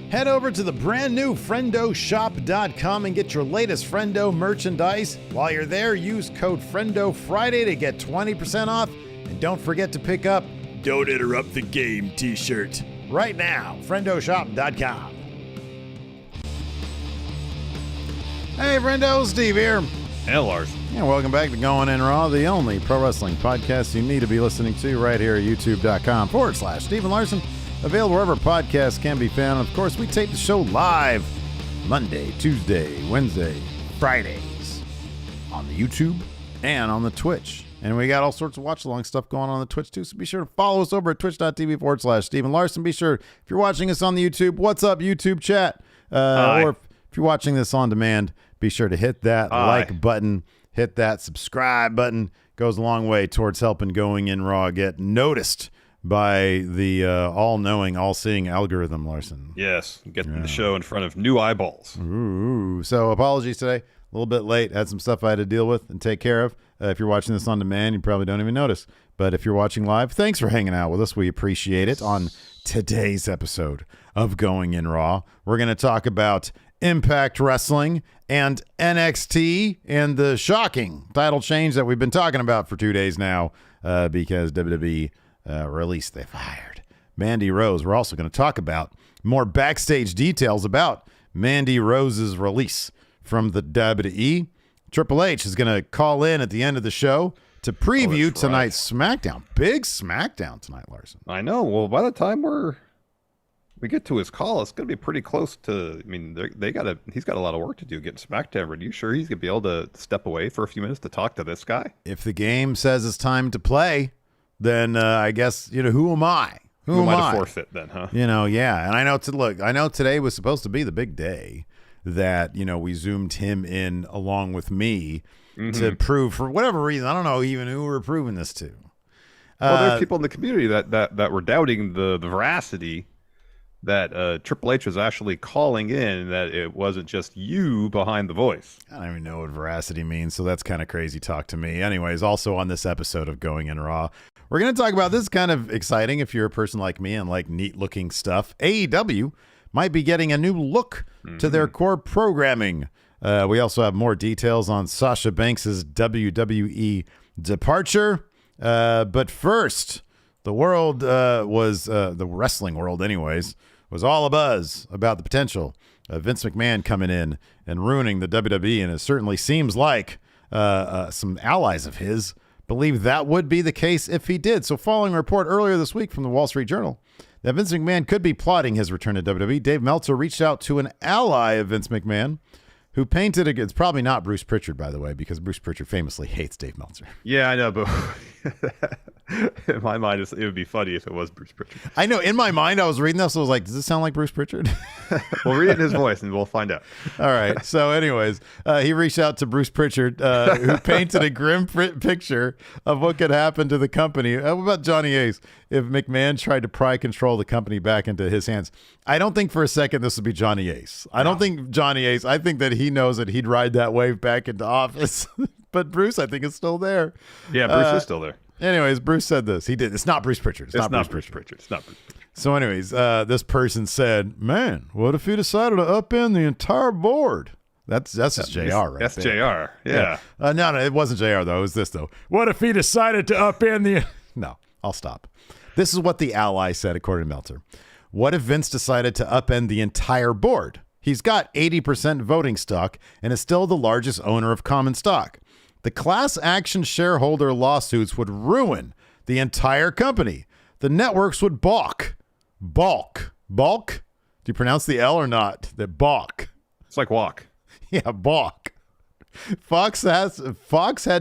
Head over to the brand new FriendoShop.com and get your latest Friendo merchandise. While you're there, use code FriendoFriday to get 20% off. And don't forget to pick up Don't Interrupt the Game t-shirt right now. FriendoShop.com. Hey, Friendo, Steve here. And Larson. And welcome back to Going In Raw, the only pro wrestling podcast you need to be listening to right here at youtube.com/Stephen Larson. Available wherever podcasts can be found. Of course, we tape the show live Monday, Tuesday, Wednesday, Fridays on the YouTube and on the Twitch. And we got all sorts of watch-along stuff going on the Twitch, too. So be sure to follow us over at twitch.tv/Stephen Larson. Be sure, if you're watching us on the YouTube, what's up, YouTube chat? Or if you're watching this on demand, be sure to hit that like button, hit that subscribe button. Goes a long way towards helping Going In Raw get noticed by the all-knowing, all-seeing algorithm, Larson. Yes, getting the show in front of new eyeballs. Ooh. So apologies today. A little bit late. Had some stuff I had to deal with and take care of. If you're watching this on demand, you probably don't even notice. But if you're watching live, thanks for hanging out with us. We appreciate it. On today's episode of Going In Raw, we're going to talk about Impact Wrestling and NXT and the shocking title change that we've been talking about for 2 days now because WWE released they fired Mandy Rose. We're also going to talk about more backstage details about Mandy Rose's release from the WWE. Triple H is going to call in at the end of the show to preview tonight's SmackDown. Big SmackDown tonight, Larson. I know. Well, by the time we get to his call, it's going to be pretty close to. I mean, he's got a lot of work to do getting SmackDown ready. You sure he's going to be able to step away for a few minutes to talk to this guy? If the game says it's time to play, then I guess, who am I? Who am I to forfeit then, huh? Yeah. And I know today was supposed to be the big day that, we zoomed him in along with me to prove, for whatever reason, I don't know even who we're proving this to. Well, there's people in the community that were doubting the veracity that Triple H was actually calling in, that it wasn't just you behind the voice. I don't even know what veracity means, so that's kind of crazy talk to me. Anyways, also on this episode of Going In Raw, we're going to talk about this kind of exciting if you're a person like me and like neat-looking stuff. AEW might be getting a new look to their core programming. We also have more details on Sasha Banks' WWE departure. But first, the world the wrestling world anyways, was all abuzz about the potential of Vince McMahon coming in and ruining the WWE. And it certainly seems like some allies of his believe that would be the case if he did. So following a report earlier this week from the Wall Street Journal that Vince McMahon could be plotting his return to WWE, Dave Meltzer reached out to an ally of Vince McMahon who painted it's probably not Bruce Pritchard, by the way, because Bruce Pritchard famously hates Dave Meltzer. Yeah, I know, but in my mind, it would be funny if it was Bruce Pritchard. I know. In my mind, I was reading this, so I was like, does this sound like Bruce Pritchard? We'll read it in his voice, and we'll find out. All right. So anyways, he reached out to Bruce Pritchard, who painted a grim picture of what could happen to the company. What about Johnny Ace if McMahon tried to pry control of the company back into his hands? I don't think for a second this would be Johnny Ace. I don't think Johnny Ace. I think that he knows that he'd ride that wave back into office. But Bruce, I think, is still there. Yeah, Bruce is still there. Anyways, Bruce said this. He did. It's not Bruce Pritchard. It's not Bruce Pritchard. It's not Bruce Pritchard. So anyways, this person said, man, what if he decided to upend the entire board? That's just JR, right? That's JR. Yeah. No, it wasn't JR, though. It was this, though. What if he decided to upend the... No, I'll stop. This is what the ally said, according to Meltzer. What if Vince decided to upend the entire board? He's got 80% voting stock and is still the largest owner of common stock. The class action shareholder lawsuits would ruin the entire company. The networks would balk. Balk? Do you pronounce the L or not? The balk. It's like walk. Yeah, balk. Fox had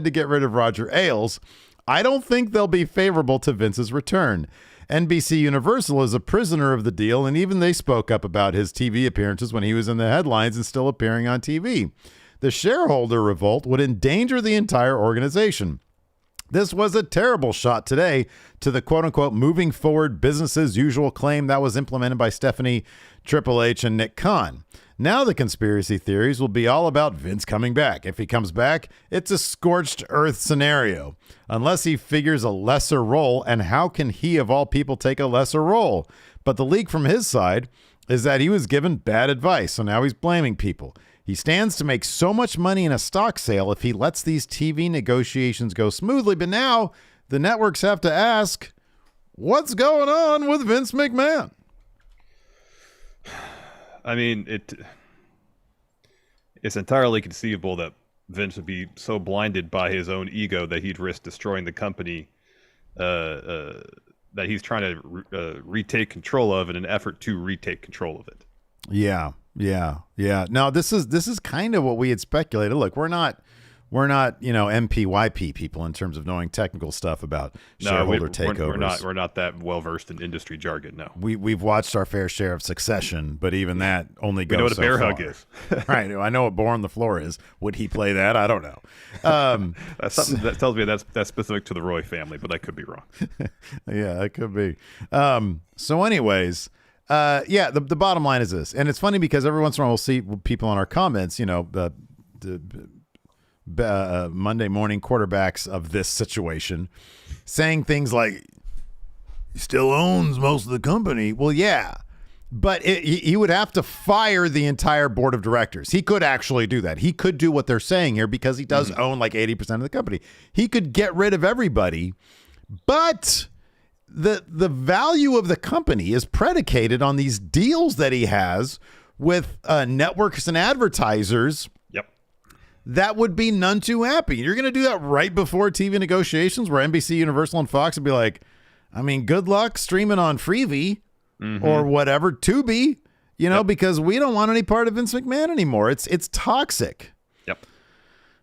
to get rid of Roger Ailes. I don't think they'll be favorable to Vince's return. NBC Universal is a prisoner of the deal, and even they spoke up about his TV appearances when he was in the headlines and still appearing on TV. The shareholder revolt would endanger the entire organization. This was a terrible shot today to the quote-unquote moving forward business as usual claim that was implemented by Stephanie, Triple H, and Nick Khan. Now the conspiracy theories will be all about Vince coming back. If he comes back, it's a scorched earth scenario. Unless he figures a lesser role, and how can he of all people take a lesser role? But the leak from his side is that he was given bad advice, so now he's blaming people. He stands to make so much money in a stock sale if he lets these TV negotiations go smoothly, but now the networks have to ask, what's going on with Vince McMahon? I mean, it's entirely conceivable that Vince would be so blinded by his own ego that he'd risk destroying the company that he's trying to retake control of in an effort to retake control of it. Yeah. Now this is kind of what we had speculated. Look, we're not MPYP people in terms of knowing technical stuff about shareholder takeovers. We're not that well versed in industry jargon. No, we've watched our fair share of Succession, but even that only goes. We know what a bear far. hug is, right? I know what Bore on the Floor is. Would he play that? I don't know. That's something that tells me that's specific to the Roy family, but I could be wrong. Yeah, it could be. So, anyways. The bottom line is this, and it's funny because every once in a while we'll see people in our comments, the Monday morning quarterbacks of this situation saying things like, he still owns most of the company. Well, yeah, but he would have to fire the entire board of directors. He could actually do that. He could do what they're saying here because he does own like 80% of the company. He could get rid of everybody, but the value of the company is predicated on these deals that he has with networks and advertisers. Yep. That would be none too happy. You're going to do that right before TV negotiations where NBC, Universal, and Fox would be like, I mean, good luck streaming on Freevee or whatever, Tubi, because we don't want any part of Vince McMahon anymore. It's toxic. Yep.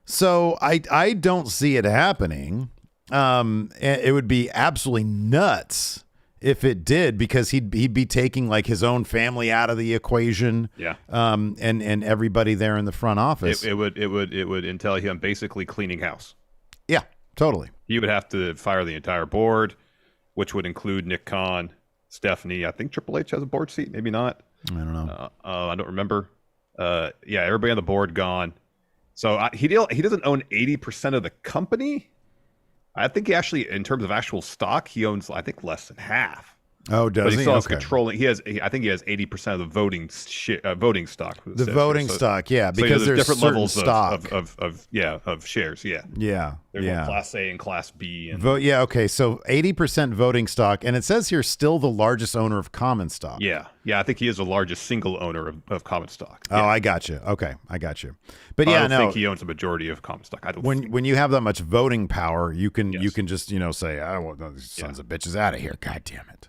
So I don't see it happening. It would be absolutely nuts if it did, because he'd be taking like his own family out of the equation. Yeah. And everybody there in the front office. It would entail him basically cleaning house. Yeah, totally. He would have to fire the entire board, which would include Nick Khan, Stephanie. I think Triple H has a board seat, maybe not. I don't know. I don't remember. Everybody on the board gone. So he doesn't own 80% of the company. I think he actually, in terms of actual stock, he owns, I think, less than half. Oh, does he? But he still has controlling. I think he has 80% of the voting stock. The voting stock, yeah, because there's there's different certain levels stock of shares. Yeah. There's one Class A and Class B. And okay. So 80% voting stock, and it says here still the largest owner of common stock. Yeah. I think he is the largest single owner of common stock. Oh, I got you. Okay, I got you. But I don't think he owns a majority of common stock. When you have that much voting power, you can just say, I want these sons of bitches out of here. God damn it.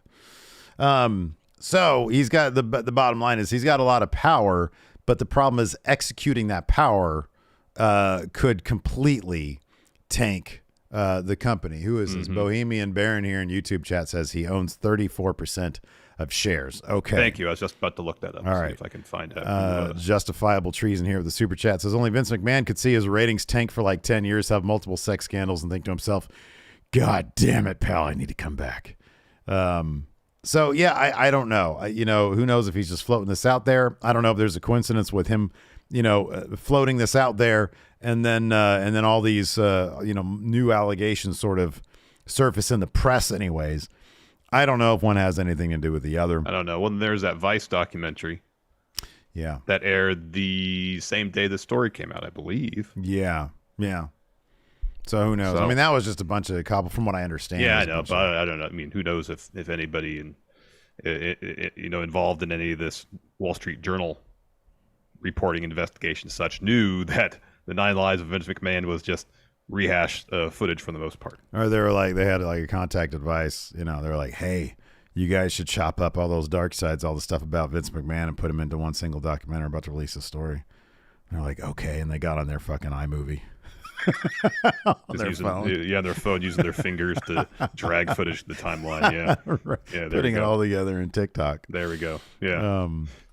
So he's got the bottom line is he's got a lot of power, but the problem is executing that power could completely tank the company. Who is this? Bohemian Baron here in YouTube chat says he owns 34% of shares. Okay. Thank you. I was just about to look that up. All see right. if I can find out. Justifiable treason here with the super chat says only Vince McMahon could see his ratings tank for like 10 years, have multiple sex scandals, and think to himself, God damn it, pal, I need to come back. So yeah, I don't know. Who knows if he's just floating this out there? I don't know if there's a coincidence with him, floating this out there, and then all these new allegations sort of surface in the press, anyways. I don't know if one has anything to do with the other. I don't know. Well, there's that Vice documentary. Yeah. That aired the same day the story came out, I believe. Yeah. So who knows? I mean, that was just a bunch of cobble, from what I understand. Yeah, I know, but I don't know. I mean, who knows if anybody involved in any of this Wall Street Journal reporting, investigation, such knew that the 9 Lives of Vince McMahon was just rehashed footage for the most part. Or they had like a contact advice. They were like, hey, you guys should chop up all those dark sides, all the stuff about Vince McMahon, and put them into one single documentary. About to release a story. And they're like, okay, and they got on their fucking iMovie. on their phone. Yeah, their phone, using their fingers to drag footage to the timeline. Yeah, right. Yeah, putting it all together in TikTok. There we go. Yeah.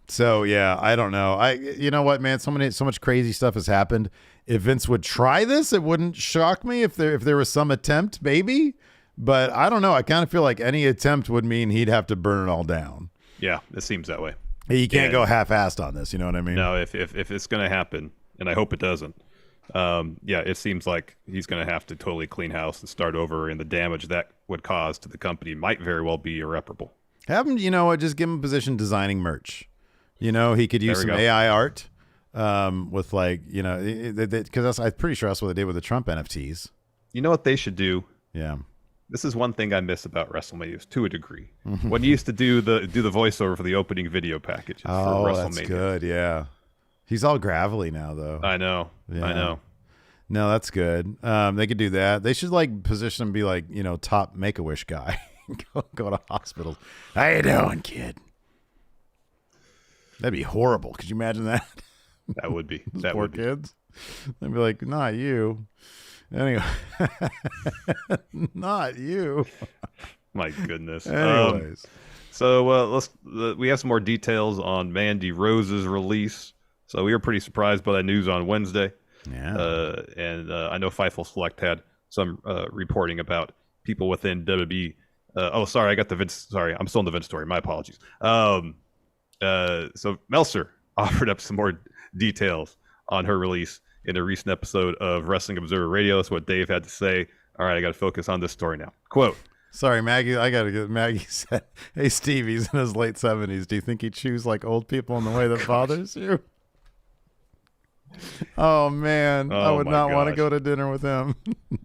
So yeah, I don't know. You know what, man? So much crazy stuff has happened. If Vince would try this, it wouldn't shock me if there was some attempt, maybe. But I don't know. I kind of feel like any attempt would mean he'd have to burn it all down. Yeah, it seems that way. He can't go half-assed on this. You know what I mean? No, if it's going to happen, and I hope it doesn't. It seems like he's going to have to totally clean house and start over, and the damage that would cause to the company might very well be irreparable. Have him, just give him a position designing merch. You know, he could use some go. AI art with like, you know, because I'm pretty sure that's what they did with the Trump NFTs. You know what they should do? Yeah. This is one thing I miss about WrestleMania to a degree. When you used to do the voiceover for the opening video packages for WrestleMania. That's good. Yeah. He's all gravelly now, though. I know. Yeah. I know. No, that's good. They could do that. They should like position him to be like, you know, top Make-A-Wish guy. go to hospitals. How you doing, kid? That'd be horrible. Could you imagine that? That would be. Those that poor would be. kids. They'd be like, not you. Anyway, not you. My goodness. Anyways, so we have some more details on Mandy Rose's release. So we were pretty surprised by that news on Wednesday. yeah. And I know Fightful Select had some reporting about people within WWE. Sorry, I got the Vince. Sorry, I'm still in the Vince story. My apologies. So Meltzer offered up some more details on her release in a recent episode of Wrestling Observer Radio. That's what Dave had to say. All right, I got to focus on this story now. Quote. Sorry, Maggie. I got to get Maggie said, hey, Steve, he's in his late 70s. Do you think he chews like old people in the way that bothers you? Oh, man. I would not want to go to dinner with him.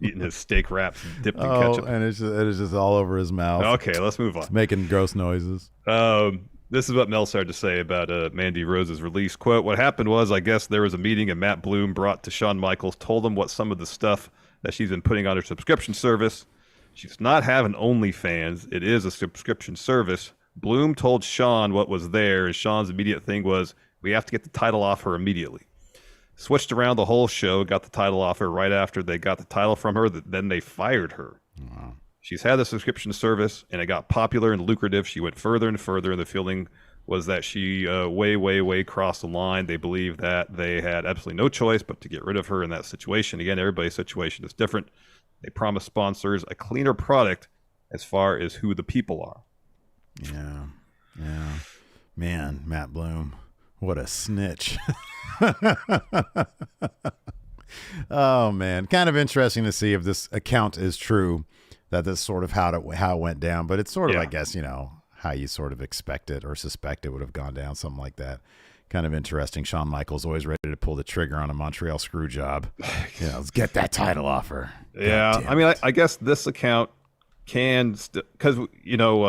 Eating his steak wraps dipped in ketchup. And it is just all over his mouth. Okay, let's move on. It's making gross noises. This is what Meltzer had to say about Mandy Rose's release. Quote, what happened was, I guess there was a meeting and Matt Bloom brought to Shawn Michaels, told him what some of the stuff that she's been putting on her subscription service. She does not have an OnlyFans. It is a subscription service. Bloom told Shawn what was there, and Shawn's immediate thing was, we have to get the title off her immediately. Switched around the whole show, got the title off her right after they got the title from her. Then they fired her. Wow. She's had the subscription service, and it got popular and lucrative. She went further and further, and the feeling was that she way crossed the line. They believe that they had absolutely no choice but to get rid of her in that situation. Again, everybody's situation is different. They promise sponsors a cleaner product as far as who the people are. Yeah. Man, Matt Bloom, what a snitch. Oh, man. Kind of interesting to see if this account is true, that this sort of how it went down. But it's sort of, I guess, you know, how you sort of expect it or suspect it would have gone down, something like that. Kind of interesting. Shawn Michaels always ready to pull the trigger on a Montreal screw job. You know, let's get that title off her. Yeah, I mean, I guess this account can, because, you know,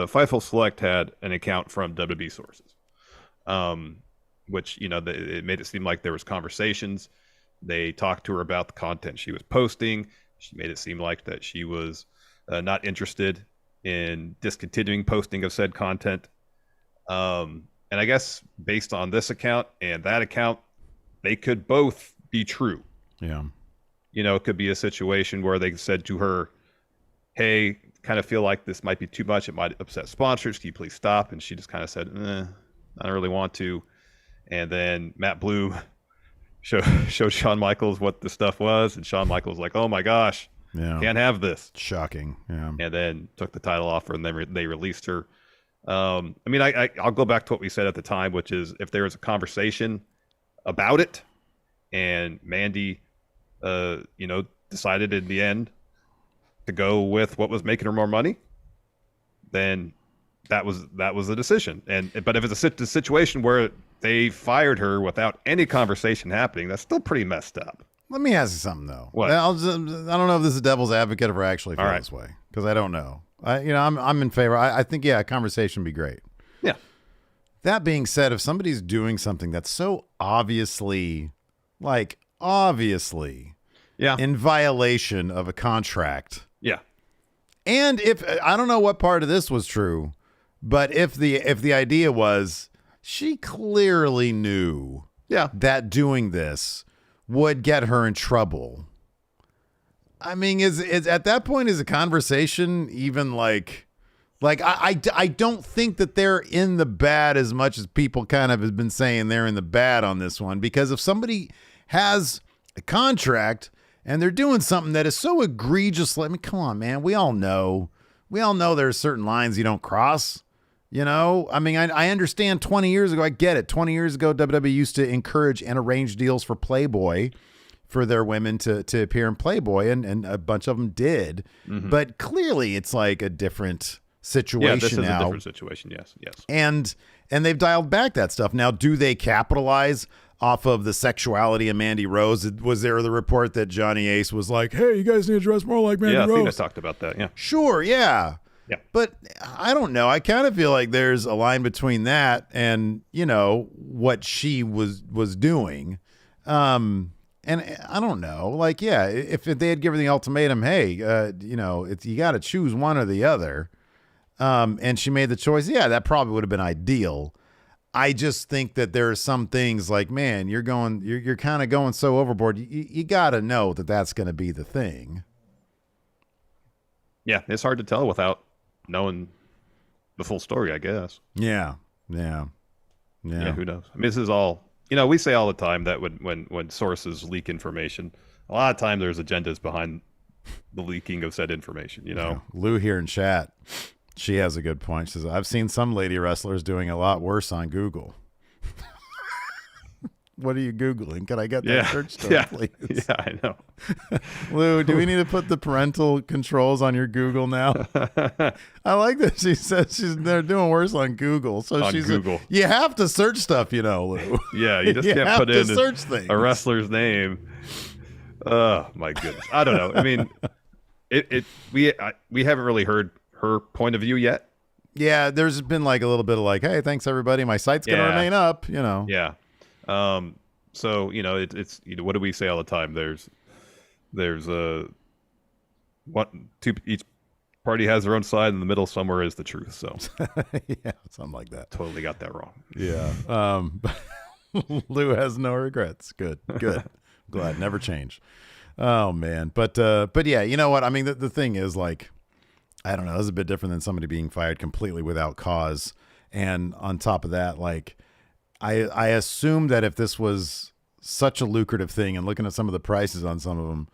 Fightful Select had an account from WWE sources, which, you know, it made it seem like there was conversations. They talked to her about the content she was posting. She made it seem like that she was not interested in discontinuing posting of said content. And I guess based on this account and that account, they could both be true. Yeah. You know, it could be a situation where they said to her, hey, kind of feel like this might be too much. It might upset sponsors. Can you please stop? And she just kind of said, I don't really want to. And then Matt Bloom showed Shawn Michaels what the stuff was. And Shawn Michaels was like, oh my gosh, can't have this. Shocking. Yeah. And then took the title off her, and then they released her. I mean, I'll go back to what we said at the time, which is if there was a conversation about it and Mandy, you know, decided in the end to go with what was making her more money, then that was the decision. But if it's a situation where they fired her without any conversation happening, that's still pretty messed up. Let me ask you something, though. What? I don't know if this is devil's advocate or I actually feel this way, because I don't know. I'm in favor. I think, a conversation would be great. Yeah. That being said, if somebody's doing something that's so obviously in violation of a contract. Yeah. And if I don't know what part of this was true, but if the idea was she clearly knew that doing this would get her in trouble. I mean, is at that point, is a conversation even like I don't think that they're in the bad as much as people kind of have been saying they're in the bad on this one, because if somebody has a contract and they're doing something that is so egregious, I mean, come on, man, we all know there's certain lines you don't cross. You know, I mean, I understand 20 years ago, I get it. 20 years ago, WWE used to encourage and arrange deals for Playboy for their women to appear in Playboy, and a bunch of them did. Mm-hmm. But clearly it's like a different situation this is now. a different situation. Yes. And they've dialed back that stuff. Now, do they capitalize off of the sexuality of Mandy Rose? Was there the report that Johnny Ace was like, hey, you guys need to dress more like Mandy Rose? Yeah, I think I talked about that, yeah. Sure, yeah. Yeah. But I don't know. I kind of feel like there's a line between that and, what she was doing. And I don't know. Like, yeah, if they had given the ultimatum, hey, you got to choose one or the other, and she made the choice, yeah, that probably would have been ideal. I just think that there are some things like, man, you're kind of going so overboard. You got to know that that's going to be the thing. Yeah, it's hard to tell without knowing the full story, I guess. Yeah. Who knows? I mean, this is all, we say all the time that when sources leak information, a lot of time there's agendas behind the leaking of said information, Yeah. Lou here in chat, she has a good point. She says, I've seen some lady wrestlers doing a lot worse on Google. What are you Googling? Can I get that search term, please? Yeah, I know. Lou, do we need to put the parental controls on your Google now? I like that she says they're doing worse on Google. So on Google. You have to search stuff, Lou. Yeah, you just can't put in search things. A wrestler's name. Oh my goodness. I don't know. I mean, we haven't really heard her point of view yet. Yeah, there's been like a little bit of like, hey, thanks everybody. My site's gonna remain up, Yeah. So it's what do we say all the time? There's each party has their own side, and the middle somewhere is the truth. So yeah, something like that. Totally got that wrong. Yeah. Lou has no regrets. Good. Glad never change. Oh man, but yeah, you know what? I mean, the thing is, like, I don't know. This is a bit different than somebody being fired completely without cause, and on top of that, like. I assume that if this was such a lucrative thing, and looking at some of the prices on some of them,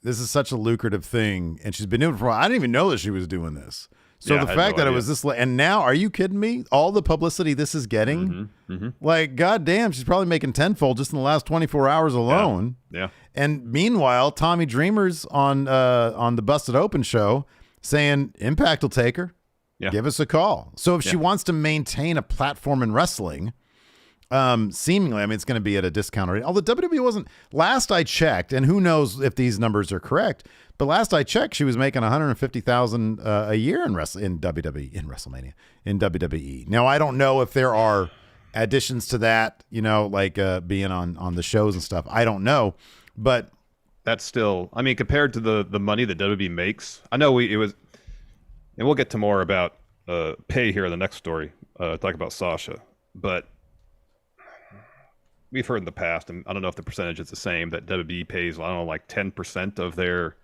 this is such a lucrative thing, and she's been doing it for a while. I didn't even know that she was doing this. So the fact that it was this, and now, are you kidding me? All the publicity this is getting, like, goddamn, she's probably making tenfold just in the last 24 hours alone. Yeah. And meanwhile, Tommy Dreamer's on the Busted Open show saying Impact will take her. Yeah. Give us a call. So if she wants to maintain a platform in wrestling, seemingly, I mean, it's going to be at a discount rate. Although WWE wasn't, last I checked, and who knows if these numbers are correct, but last I checked, she was making $150,000 a year in WrestleMania, in WWE. Now, I don't know if there are additions to that, like being on the shows and stuff. I don't know, but that's still, I mean, compared to the money that WWE makes, I know it was, and we'll get to more about pay here in the next story, talk about Sasha, but we've heard in the past, and I don't know if the percentage is the same, that WWE pays, I don't know, like 10% of their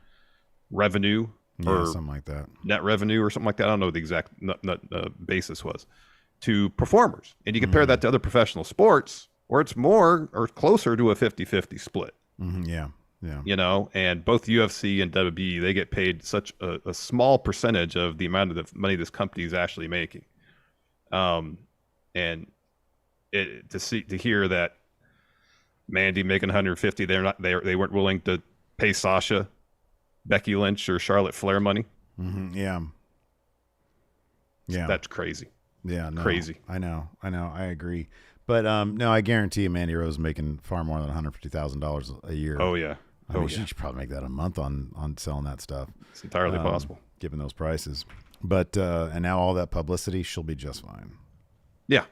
revenue or something like that, net revenue or something like that. I don't know what the exact basis was to performers. And you compare that to other professional sports where it's more or closer to a 50-50 split. Yeah. And both UFC and WWE, they get paid such a small percentage of the amount of the money this company is actually making. And to hear that Mandy making 150, they weren't willing to pay Sasha, Becky Lynch, or Charlotte Flair money. Yeah. That's crazy. Yeah, no, crazy. I know. I agree. But no, I guarantee you, Mandy Rose is making far more than $150,000 a year. Oh yeah. I mean, she should probably make that a month on selling that stuff. It's entirely possible, given those prices. But and now all that publicity, she'll be just fine. Yeah.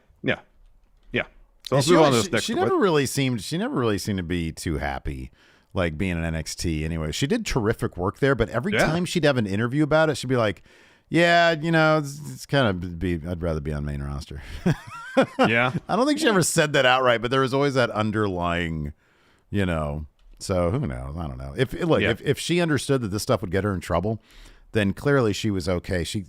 So let's move on to this next. She never really seemed to be too happy, like being in NXT. Anyway, she did terrific work there, but every time she'd have an interview about it, she'd be like, "Yeah, it's kind of I'd rather be on main roster." Yeah, I don't think she ever said that outright, but there was always that underlying, So who knows? I don't know. If she understood that this stuff would get her in trouble, then clearly she was okay. She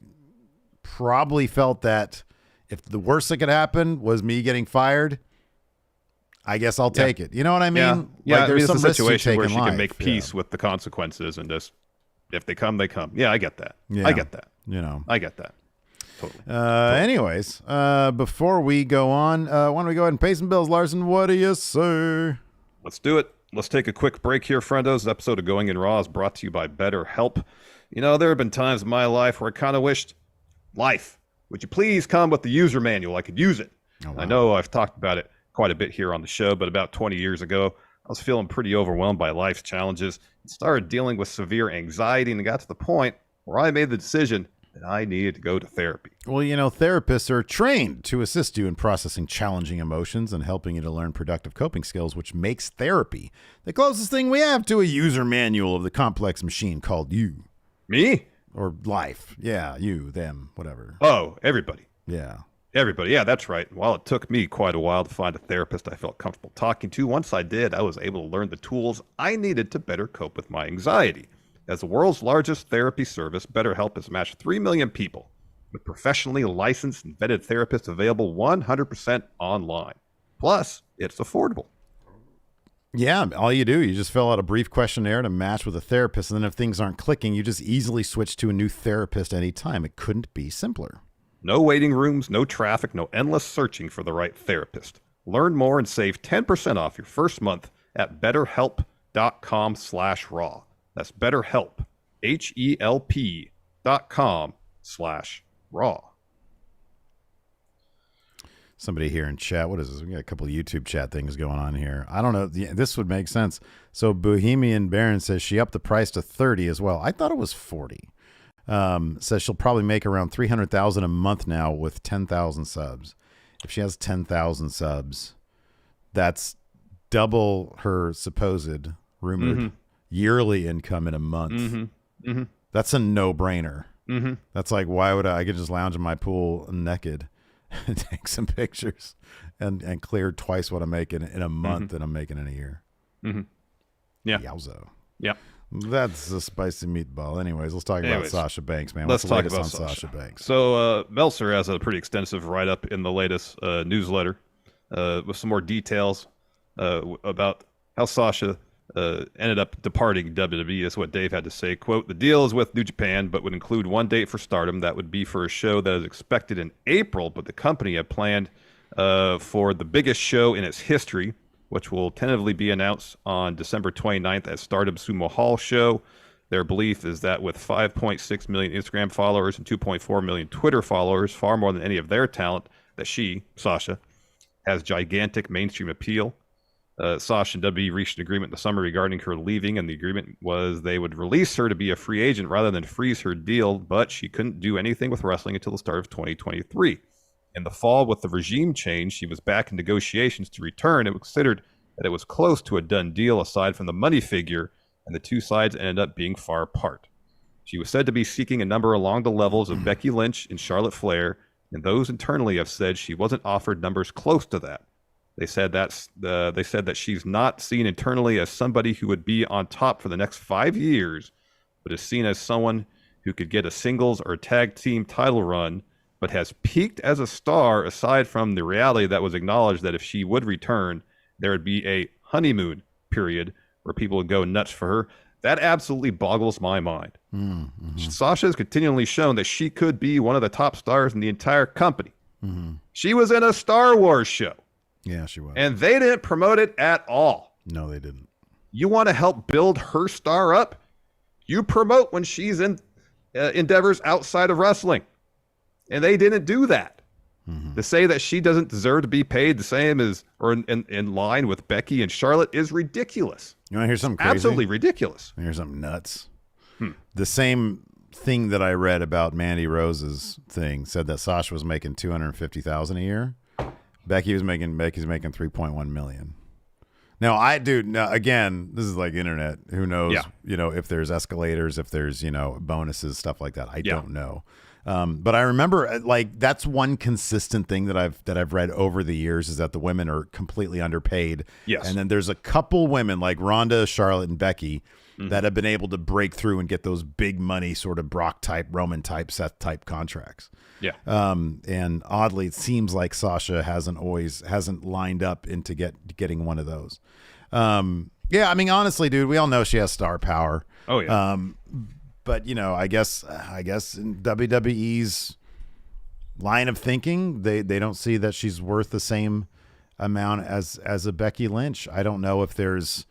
probably felt that if the worst that could happen was me getting fired, I guess I'll take it. You know what I mean? Yeah. Like, there's some situation where she can make peace with the consequences and just, if they come, they come. Yeah, I get that. Yeah. I get that. I get that. Totally. Anyways, before we go on, why don't we go ahead and pay some bills, Larson? What do you say? Let's do it. Let's take a quick break here, friendos. This episode of Going in Raw is brought to you by BetterHelp. There have been times in my life where I kind of wished Life, would you please come with the user manual? I could use it. Oh, wow. I know I've talked about it quite a bit here on the show, but about 20 years ago, I was feeling pretty overwhelmed by life's challenges and started dealing with severe anxiety, and got to the point where I made the decision that I needed to go to therapy. Well, therapists are trained to assist you in processing challenging emotions and helping you to learn productive coping skills, which makes therapy the closest thing we have to a user manual of the complex machine called you. Me? Or life. Yeah, you, them, whatever. Oh, everybody. Yeah. Everybody. Yeah, that's right. While it took me quite a while to find a therapist I felt comfortable talking to, once I did, I was able to learn the tools I needed to better cope with my anxiety. As the world's largest therapy service, BetterHelp has matched 3 million people with professionally licensed and vetted therapists available 100% online. Plus, it's affordable. Yeah, all you do, you just fill out a brief questionnaire to match with a therapist, and then if things aren't clicking, you just easily switch to a new therapist anytime. It couldn't be simpler. No waiting rooms, no traffic, no endless searching for the right therapist. Learn more and save 10% off your first month at betterhelp.com/raw. That's BetterHelp, HELP.com/raw. Somebody here in chat, what is this? We got a couple of YouTube chat things going on here. I don't know. This would make sense. So Bohemian Baron says she upped the price to 30 as well. I thought it was 40. Says she'll probably make around 300,000 a month now with 10,000 subs. If she has 10,000 subs, that's double her supposed rumored yearly income in a month. That's a no-brainer. That's like, why would I could just lounge in my pool naked and take some pictures and clear twice what I'm making in a month than I'm making in a year. Yeah. Yowzo. Yep. That's a spicy meatball. Anyways, let's talk about Sasha Banks, man. Let's What's the talk latest about on Sasha Banks? So Meltzer has a pretty extensive write-up in the latest newsletter with some more details about how Sasha ended up departing WWE. Is what Dave had to say. Quote, the deal is with New Japan, but would include one date for Stardom. That would be for a show that is expected in April, but the company had planned for the biggest show in its history, which will tentatively be announced on December 29th at Stardom Sumo Hall show. Their belief is that with 5.6 million Instagram followers and 2.4 million Twitter followers, far more than any of their talent, that she, Sasha, has gigantic mainstream appeal. Sasha and WWE reached an agreement in the summer regarding her leaving, and the agreement was they would release her to be a free agent rather than freeze her deal, but she couldn't do anything with wrestling until the start of 2023. In the fall, with the regime change, she was back in negotiations to return. It was considered that it was close to a done deal aside from the money figure, and the two sides ended up being far apart. She was said to be seeking a number along the levels of Becky Lynch and Charlotte Flair, and those internally have said she wasn't offered numbers close to that. They said that she's not seen internally as somebody who would be on top for the next 5 years, but is seen as someone who could get a singles or tag team title run, but has peaked as a star aside from the reality that was acknowledged that if she would return, there would be a honeymoon period where people would go nuts for her. That absolutely boggles my mind. Sasha has continually shown that she could be one of the top stars in the entire company. She was in a Star Wars show. Yeah, she was. And they didn't promote it at all. No, they didn't. You want to help build her star up? You promote when she's in endeavors outside of wrestling. And they didn't do that. To say that she doesn't deserve to be paid the same as or in line with Becky and Charlotte is ridiculous. You want to hear something crazy? Absolutely ridiculous. Here's something nuts. The same thing that I read about Mandy Rose's thing said that Sasha was making $250,000 a year. Becky's making 3.1 million. Now again, this is like internet. Who knows? Yeah. If there's escalators, if there's bonuses, stuff like that. I don't know. But I remember that's one consistent thing that I've read over the years is that the women are completely underpaid. Yes. And then there's a couple women like Ronda, Charlotte, and Becky that have been able to break through and get those big money sort of Brock type, Roman type, Seth type contracts. Yeah. And oddly, it seems like Sasha hasn't lined up into getting one of those. Yeah, I mean, honestly, dude, we all know she has star power. Oh yeah. But I guess in WWE's line of thinking, they don't see that she's worth the same amount as a Becky Lynch. I don't know if there's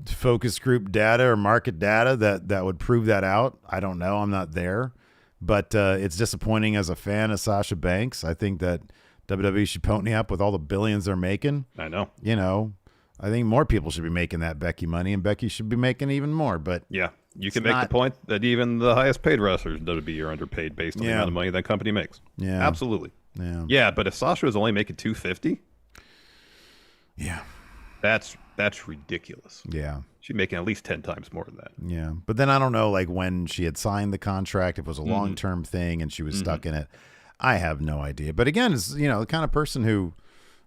focus group data or market data that would prove that out. I don't know. I'm not there. But it's disappointing as a fan of Sasha Banks. I think that WWE should pony up with all the billions they're making. I know. You know, I think more people should be making that Becky money, and Becky should be making even more. But yeah, you can make the point that even the highest paid wrestlers in WWE are underpaid based on the amount of money that company makes. Yeah, absolutely. Yeah, but if Sasha is only making $250, yeah, that's ridiculous. Yeah, she's making at least 10 times more than that. Yeah, but then I don't know, like when she had signed the contract, if it was a long-term thing and she was stuck in it. I have no idea. But again, it's, you know, the kind of person who,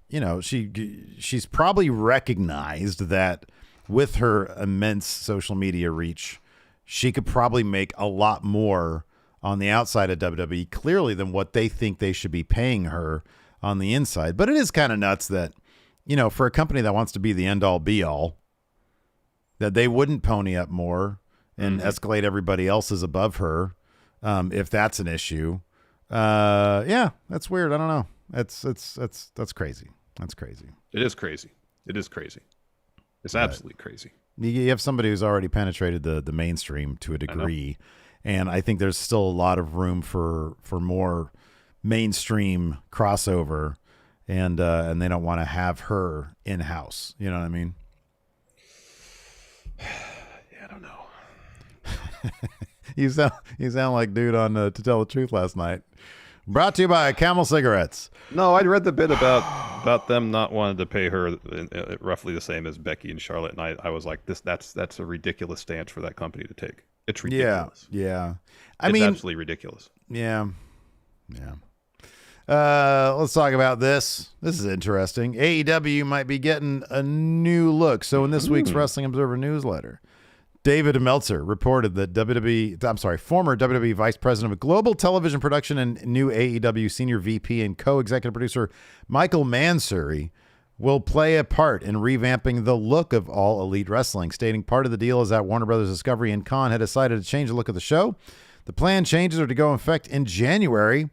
you know, she's probably recognized that with her immense social media reach, she could probably make a lot more on the outside of WWE clearly than what they think they should be paying her on the inside. But it is kind of nuts that, you know, for a company that wants to be the end all be all, that they wouldn't pony up more and escalate everybody else's above her. If that's an issue. Yeah, that's weird. I don't know. That's crazy. That's crazy. It is crazy. It is crazy. It's absolutely crazy. You have somebody who's already penetrated the mainstream to a degree, and I think there's still a lot of room for more mainstream crossover, and they don't want to have her in house. You know what I mean? Yeah, I don't know. You sound like dude on To Tell the Truth last night. Brought to you by Camel Cigarettes. No, I'd read the bit about them not wanting to pay her roughly the same as Becky and Charlotte, and I was like, that's a ridiculous stance for that company to take. It's ridiculous. Yeah. It's absolutely ridiculous. Yeah. Let's talk about this. This is interesting. AEW might be getting a new look. So in this week's Wrestling Observer newsletter, David Meltzer reported that former WWE Vice President of Global Television Production and new AEW Senior VP and co-executive producer Michael Mansouri will play a part in revamping the look of All Elite Wrestling, stating part of the deal is that Warner Brothers Discovery and Khan had decided to change the look of the show. The planned changes are to go in effect in January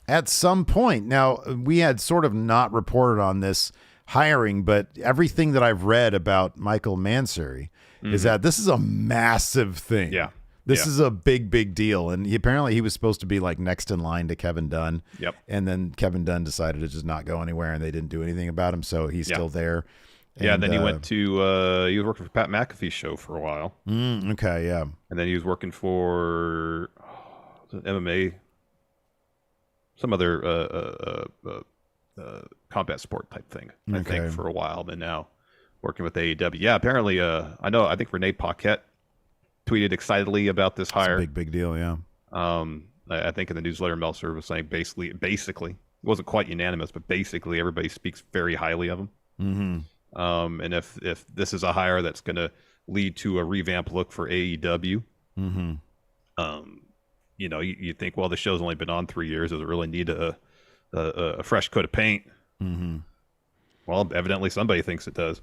at some point. Now, we had sort of not reported on this hiring, but everything that I've read about Michael Mansouri is that this is a massive thing. Yeah. This is a big deal. And apparently he was supposed to be like next in line to Kevin Dunn. Yep. And then Kevin Dunn decided to just not go anywhere and they didn't do anything about him. So he's still there. And then he went to, he was working for Pat McAfee's show for a while. Okay. Yeah. And then he was working for MMA, some other combat sport type thing, I think, for a while. Then now working with AEW. Yeah, apparently, I think Renee Paquette tweeted excitedly about this hire. It's a big deal, yeah. I think in the newsletter, Meltzer was saying basically, it wasn't quite unanimous, but basically everybody speaks very highly of him. And if this is a hire that's going to lead to a revamped look for AEW, you know, you think, well, the show's only been on 3 years. Does it really need a fresh coat of paint? Well, evidently somebody thinks it does.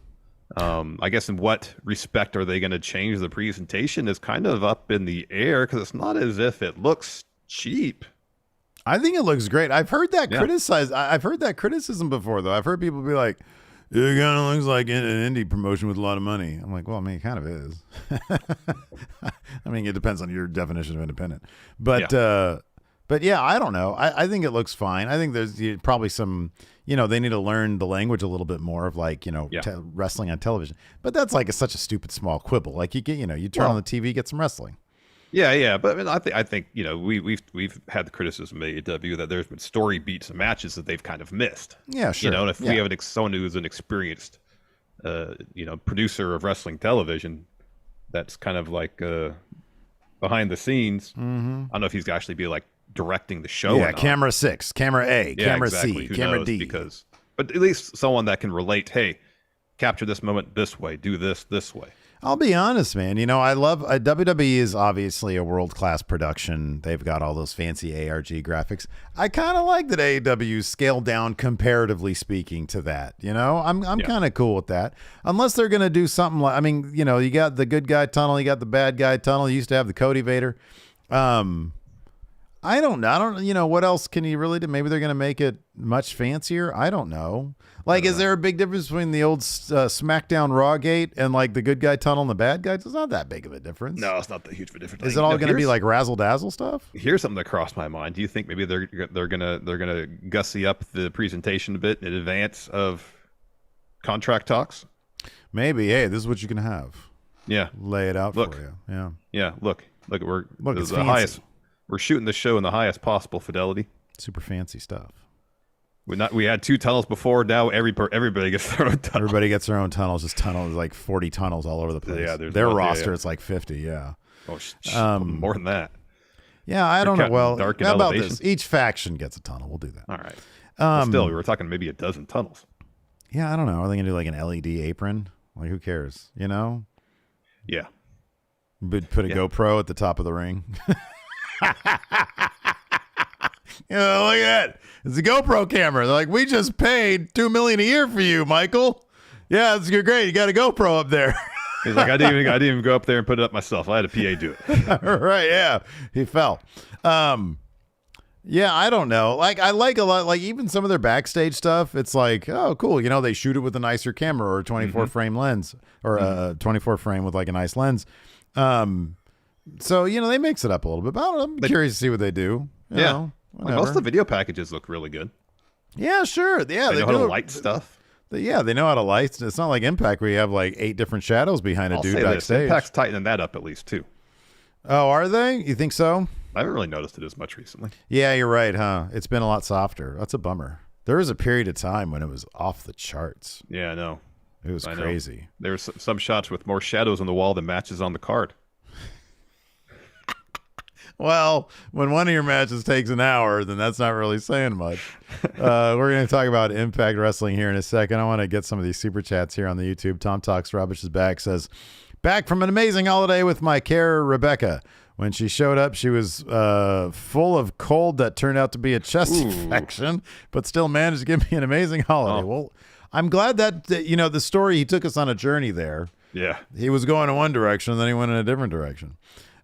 I guess in what respect are they going to change the presentation is kind of up in the air because it's not as if it looks cheap. I think it looks great. I've heard that criticized. I've heard that criticism before, though. I've heard people be like, it kind of looks like an indie promotion with a lot of money. I'm like, well, I mean, it kind of is. I mean, it depends on your definition of independent. But yeah, I don't know. I think it looks fine. I think there's probably some, you know, they need to learn the language a little bit more of like, you know, wrestling on television. But that's like such a stupid small quibble. Like you get, you know, you turn on the TV, get some wrestling. Yeah. But I mean, I think you know, we've had the criticism of AEW that there's been story beats and matches that they've kind of missed. Yeah, sure. You know, and if we have someone who's an experienced, you know, producer of wrestling television, that's kind of like behind the scenes. I don't know if he's actually be like directing the show. Yeah, camera 6, camera A, camera C, camera D. But at least someone that can relate. Hey, capture this moment this way. Do this way. I'll be honest, man. You know, I love WWE is obviously a world-class production. They've got all those fancy ARG graphics. I kind of like that AEW scaled down comparatively speaking to that. You know, I'm kind of cool with that. Unless they're going to do something like, I mean, you know, you got the good guy tunnel, you got the bad guy tunnel. You used to have the Cody Vader. I I don't know. What else can you really do? Maybe they're going to make it much fancier. I don't know. Like, is there a big difference between the old Smackdown Raw gate and like the good guy tunnel and the bad guy? It's not that big of a difference. No, it's not that huge of a difference. Is it all going to be like razzle dazzle stuff? Here's something that crossed my mind. Do you think maybe they're gonna gussy up the presentation a bit in advance of contract talks? Maybe. Hey, this is what you can have. Yeah. Lay it out for you. Yeah. Yeah. Look. It's the highest. We're shooting the show in the highest possible fidelity. Super fancy stuff. We had 2 tunnels before. Now everybody gets their own tunnel. Everybody gets their own tunnels. Just tunnels, like 40 tunnels all over the place. Yeah, their roster is like 50. Yeah. Oh, more than that. Yeah, I don't know. Well, how about this? Each faction gets a tunnel. We'll do that. All right. But still, we were talking maybe a dozen tunnels. Yeah, I don't know. Are they gonna do like an LED apron? Like, who cares? Yeah. But put a GoPro at the top of the ring. Look at that. It's a GoPro camera. They're like, we just paid $2 million a year for you, Michael. Yeah, that's great. You got a GoPro up there. He's like, I didn't even go up there and put it up myself. I had a PA do it. Right, yeah. He fell. Yeah, I don't know. Like, I like a lot, like even some of their backstage stuff. It's like, oh, cool. They shoot it with a nicer camera or a 24 frame lens or a 24 frame with like a nice lens. So, they mix it up a little bit. But I'm curious to see what they do. You know, most of the video packages look really good. Yeah, sure. Yeah, they know how to light stuff. Yeah, they know how to light. It's not like Impact where you have like 8 different shadows behind a dude backstage. Impact's tightening that up at least too. Oh, are they? You think so? I haven't really noticed it as much recently. Yeah, you're right, huh? It's been a lot softer. That's a bummer. There was a period of time when it was off the charts. Yeah, I know. It was crazy. There were some shots with more shadows on the wall than matches on the card. Well, when one of your matches takes an hour, then that's not really saying much. We're going to talk about Impact Wrestling here in a second. I want to get some of these super chats here on the YouTube. Tom Talks Rubbish is back. Says, back from an amazing holiday with my care, Rebecca. When she showed up, she was full of cold that turned out to be a chest infection, but still managed to give me an amazing holiday. Oh. Well, I'm glad that, the story, he took us on a journey there. Yeah. He was going in one direction, and then he went in a different direction.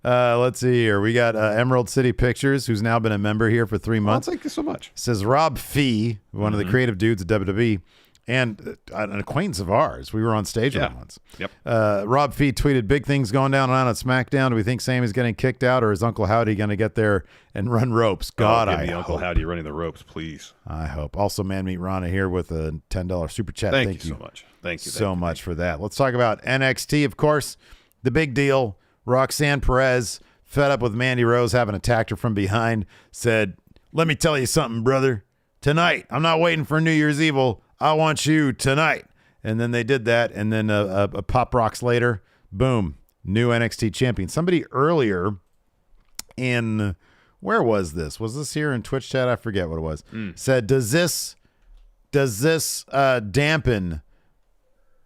Let's see here. We got Emerald City Pictures, who's now been a member here for 3 months. Thank you so much. Says Rob Fee, one of the creative dudes at WWE, and an acquaintance of ours. We were on stage with him once. Yep. Rob Fee tweeted, big things going down on SmackDown. Do we think Sammy's getting kicked out, or is Uncle Howdy going to get there and run ropes? God, I hope. Uncle Howdy running the ropes, please. I hope. Also, Man Meat Rana here with a $10 super chat. Thank you so much. Thank you so much for that. Let's talk about NXT, of course. The big deal. Roxanne Perez, fed up with Mandy Rose having attacked her from behind, said, let me tell you something, brother. Tonight, I'm not waiting for New Year's Evil. I want you tonight. And then they did that. And then a pop rocks later, boom, new NXT champion. Somebody earlier in, where was this? Was this here in Twitch chat? I forget what it was. Said, does this dampen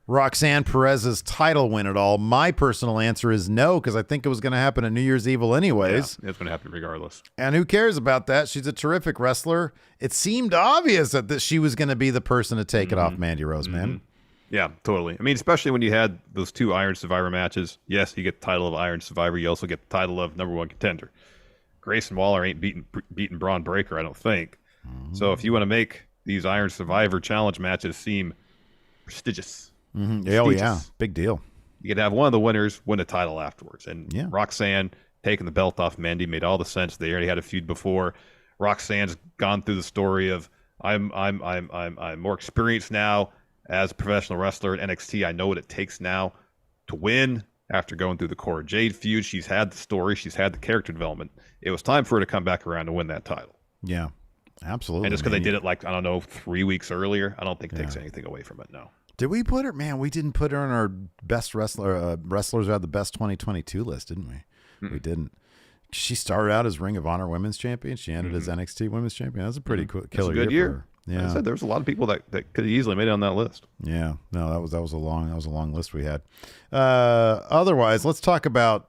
Roxanne Perez's title win at all? My personal answer is no, because I think it was going to happen at New Year's Evil anyways. Yeah, it's going to happen regardless. And who cares about that? She's a terrific wrestler. It seemed obvious that she was going to be the person to take it off Mandy Rose, man. Yeah, totally. I mean, especially when you had those 2 Iron Survivor matches. Yes, you get the title of Iron Survivor. You also get the title of #1 contender. Grayson Waller ain't beating Braun Breaker, I don't think. So if you want to make these Iron Survivor challenge matches seem prestigious. Oh, yeah. Big deal. You could have one of the winners win a title afterwards. And Roxanne taking the belt off Mandy made all the sense. They already had a feud before. Roxanne's gone through the story of I'm more experienced now as a professional wrestler at NXT. I know what it takes now to win after going through the Cora Jade feud. She's had the story. She's had the character development. It was time for her to come back around and win that title. Yeah, absolutely. And just because they did it 3 weeks earlier, I don't think it takes anything away from it, no. Did we put her? Man, we didn't put her on our best wrestlers who had the best 2022 list, didn't we? We didn't. She started out as Ring of Honor Women's Champion. She ended as NXT Women's Champion. That's a pretty killer good year. For her. Yeah, like I said, there was a lot of people that could have easily made it on that list. Yeah, no, that was a long list we had. Otherwise, let's talk about.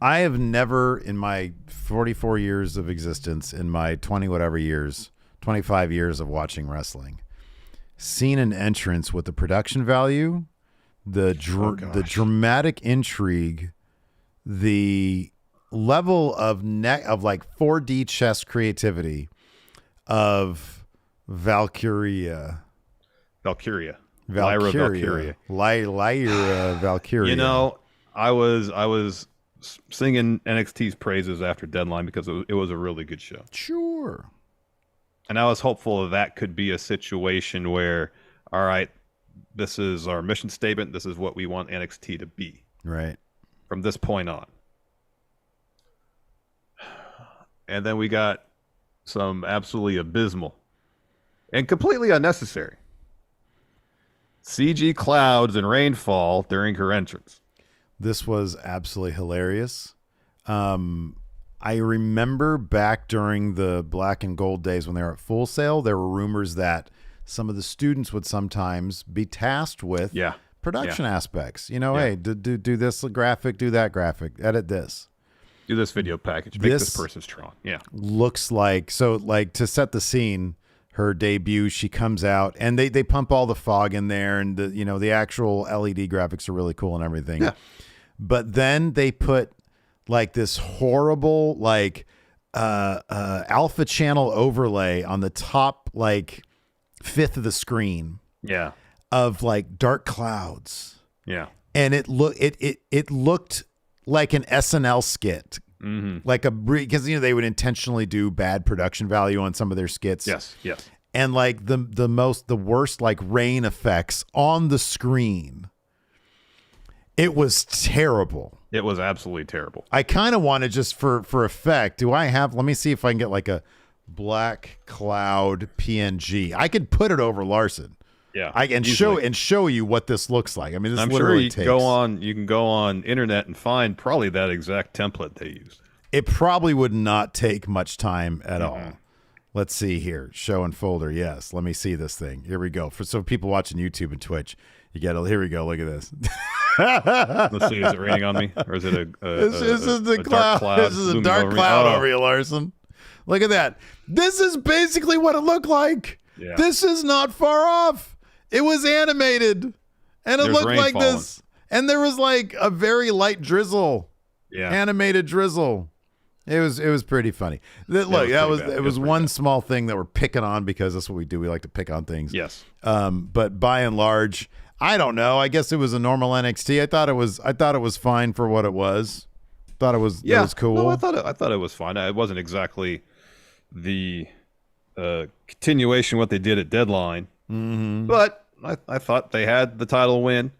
I have never, in my 44 years of existence, in my 25 years of watching wrestling, seen an entrance with the production value, the dramatic intrigue, the level of like 4D chess creativity of Valkyria. Lyra Valkyria. Lyra Valkyria. You know, I was singing NXT's praises after Deadline because it was a really good show. Sure. And I was hopeful that could be a situation where, all right, this is our mission statement. This is what we want NXT to be. Right. From this point on. And then we got some absolutely abysmal and completely unnecessary CG clouds and rainfall during her entrance. This was absolutely hilarious. I remember back during the Black and Gold days when they were at Full Sail, there were rumors that some of the students would sometimes be tasked with production aspects. You know, hey, do this graphic, do that graphic, edit this. Do this video package, make this person strong. Yeah. Looks like, so like to set the scene, her debut, she comes out and they pump all the fog in there and the actual LED graphics are really cool and everything. Yeah. But then they put like this horrible like alpha channel overlay on the top like fifth of the screen. Yeah. Of like dark clouds. Yeah. And it looked like an SNL skit. Mm-hmm. Like because they would intentionally do bad production value on some of their skits. Yes. And like the worst like rain effects on the screen. It was terrible. It was absolutely terrible. I kind of wanted just for effect. Let me see if I can get like a black cloud PNG. I could put it over Larson. Yeah. I can show you what this looks like. I mean, this I'm literally sure you takes. you can go on internet and find probably that exact template they used. It probably would not take much time at all. Let's see here. Show and folder. Yes. Let me see this thing. Here we go. So people watching YouTube and Twitch, here we go. Look at this. Let's see. Is it raining on me, or is it This is the dark cloud? This is a dark cloud over you, Larson. Look at that. This is basically what it looked like. Yeah. This is not far off. It was animated, and it looked like this. And there was like a very light drizzle. Yeah. Animated drizzle. It was pretty funny. It was one small thing that we're picking on because that's what we do. We like to pick on things. Yes. But by and large, I don't know. I guess it was a normal NXT. I thought it was fine for what it was. Thought it was cool. No, I thought it was fine. It wasn't exactly the continuation of what they did at Deadline. Mm-hmm. But I thought they had the title win.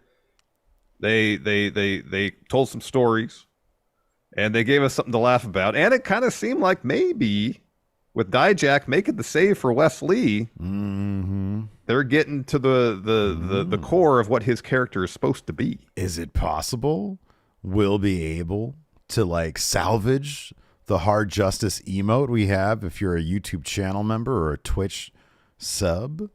They told some stories. And they gave us something to laugh about. And it kind of seemed like maybe with Dijak making the save for Wes Lee, they're getting to the core of what his character is supposed to be. Is it possible we'll be able to like salvage the hard justice emote we have if you're a YouTube channel member or a Twitch sub?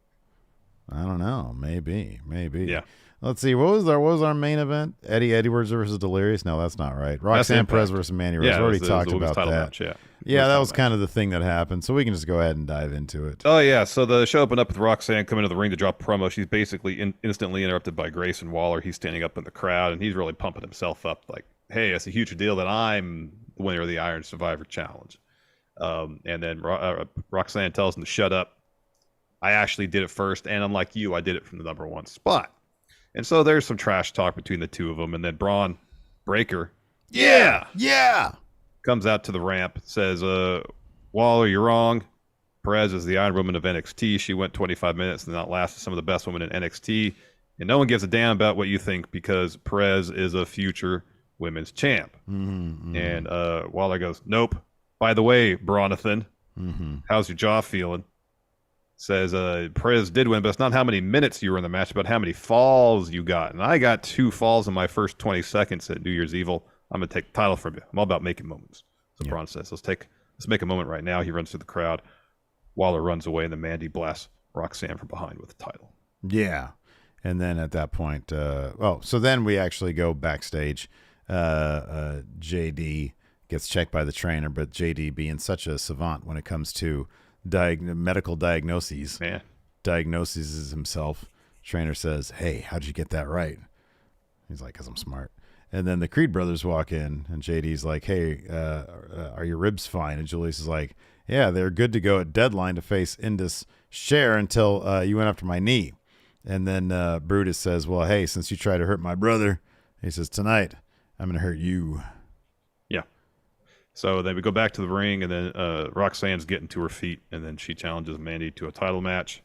I don't know. Maybe. Yeah. Let's see. What was our main event? Eddie Edwards versus Delirious? No, that's not right. Roxanne Perez versus Mandy Rose. Yeah, we already talked about that. Match, yeah, that was kind of the thing that happened. So we can just go ahead and dive into it. Oh, yeah. So the show opened up with Roxanne coming to the ring to drop promo. She's basically instantly interrupted by Grayson Waller. He's standing up in the crowd, and he's really pumping himself up like, hey, it's a huge deal that I'm the winner of the Iron Survivor Challenge. And then Roxanne tells him to shut up. I actually did it first, and unlike you, I did it from the number one spot. And so there's some trash talk between the two of them, and then Braun Breaker, comes out to the ramp, says, Waller, you're wrong. Perez is the Iron Woman of NXT. She went 25 minutes and outlasted some of the best women in NXT. And no one gives a damn about what you think because Perez is a future women's champ. Mm-hmm. And Waller goes, nope. By the way, Bronathan, how's your jaw feeling? Says Perez did win, but it's not how many minutes you were in the match, but how many falls you got. And I got 2 falls in my first 20 seconds at New Year's Evil. I'm going to take the title from you. I'm all about making moments. So Braun says, let's make a moment right now. He runs through the crowd. Waller runs away, and then Mandy blasts Roxanne from behind with the title. Yeah. And then at that point, so then we actually go backstage. JD gets checked by the trainer, but JD being such a savant when it comes to medical diagnoses, diagnoses himself. Trainer says, hey, how'd you get that right? He's like, because I'm smart. And then the Creed brothers walk in, and JD's like, hey, are your ribs fine? And Julius is like, yeah, they're good to go at deadline to face Indus Sher until you went after my knee. And then Brutus says, well, hey, since you tried to hurt my brother, he says, tonight, I'm going to hurt you. Yeah. So then we go back to the ring, and then Roxanne's getting to her feet, and then she challenges Mandy to a title match.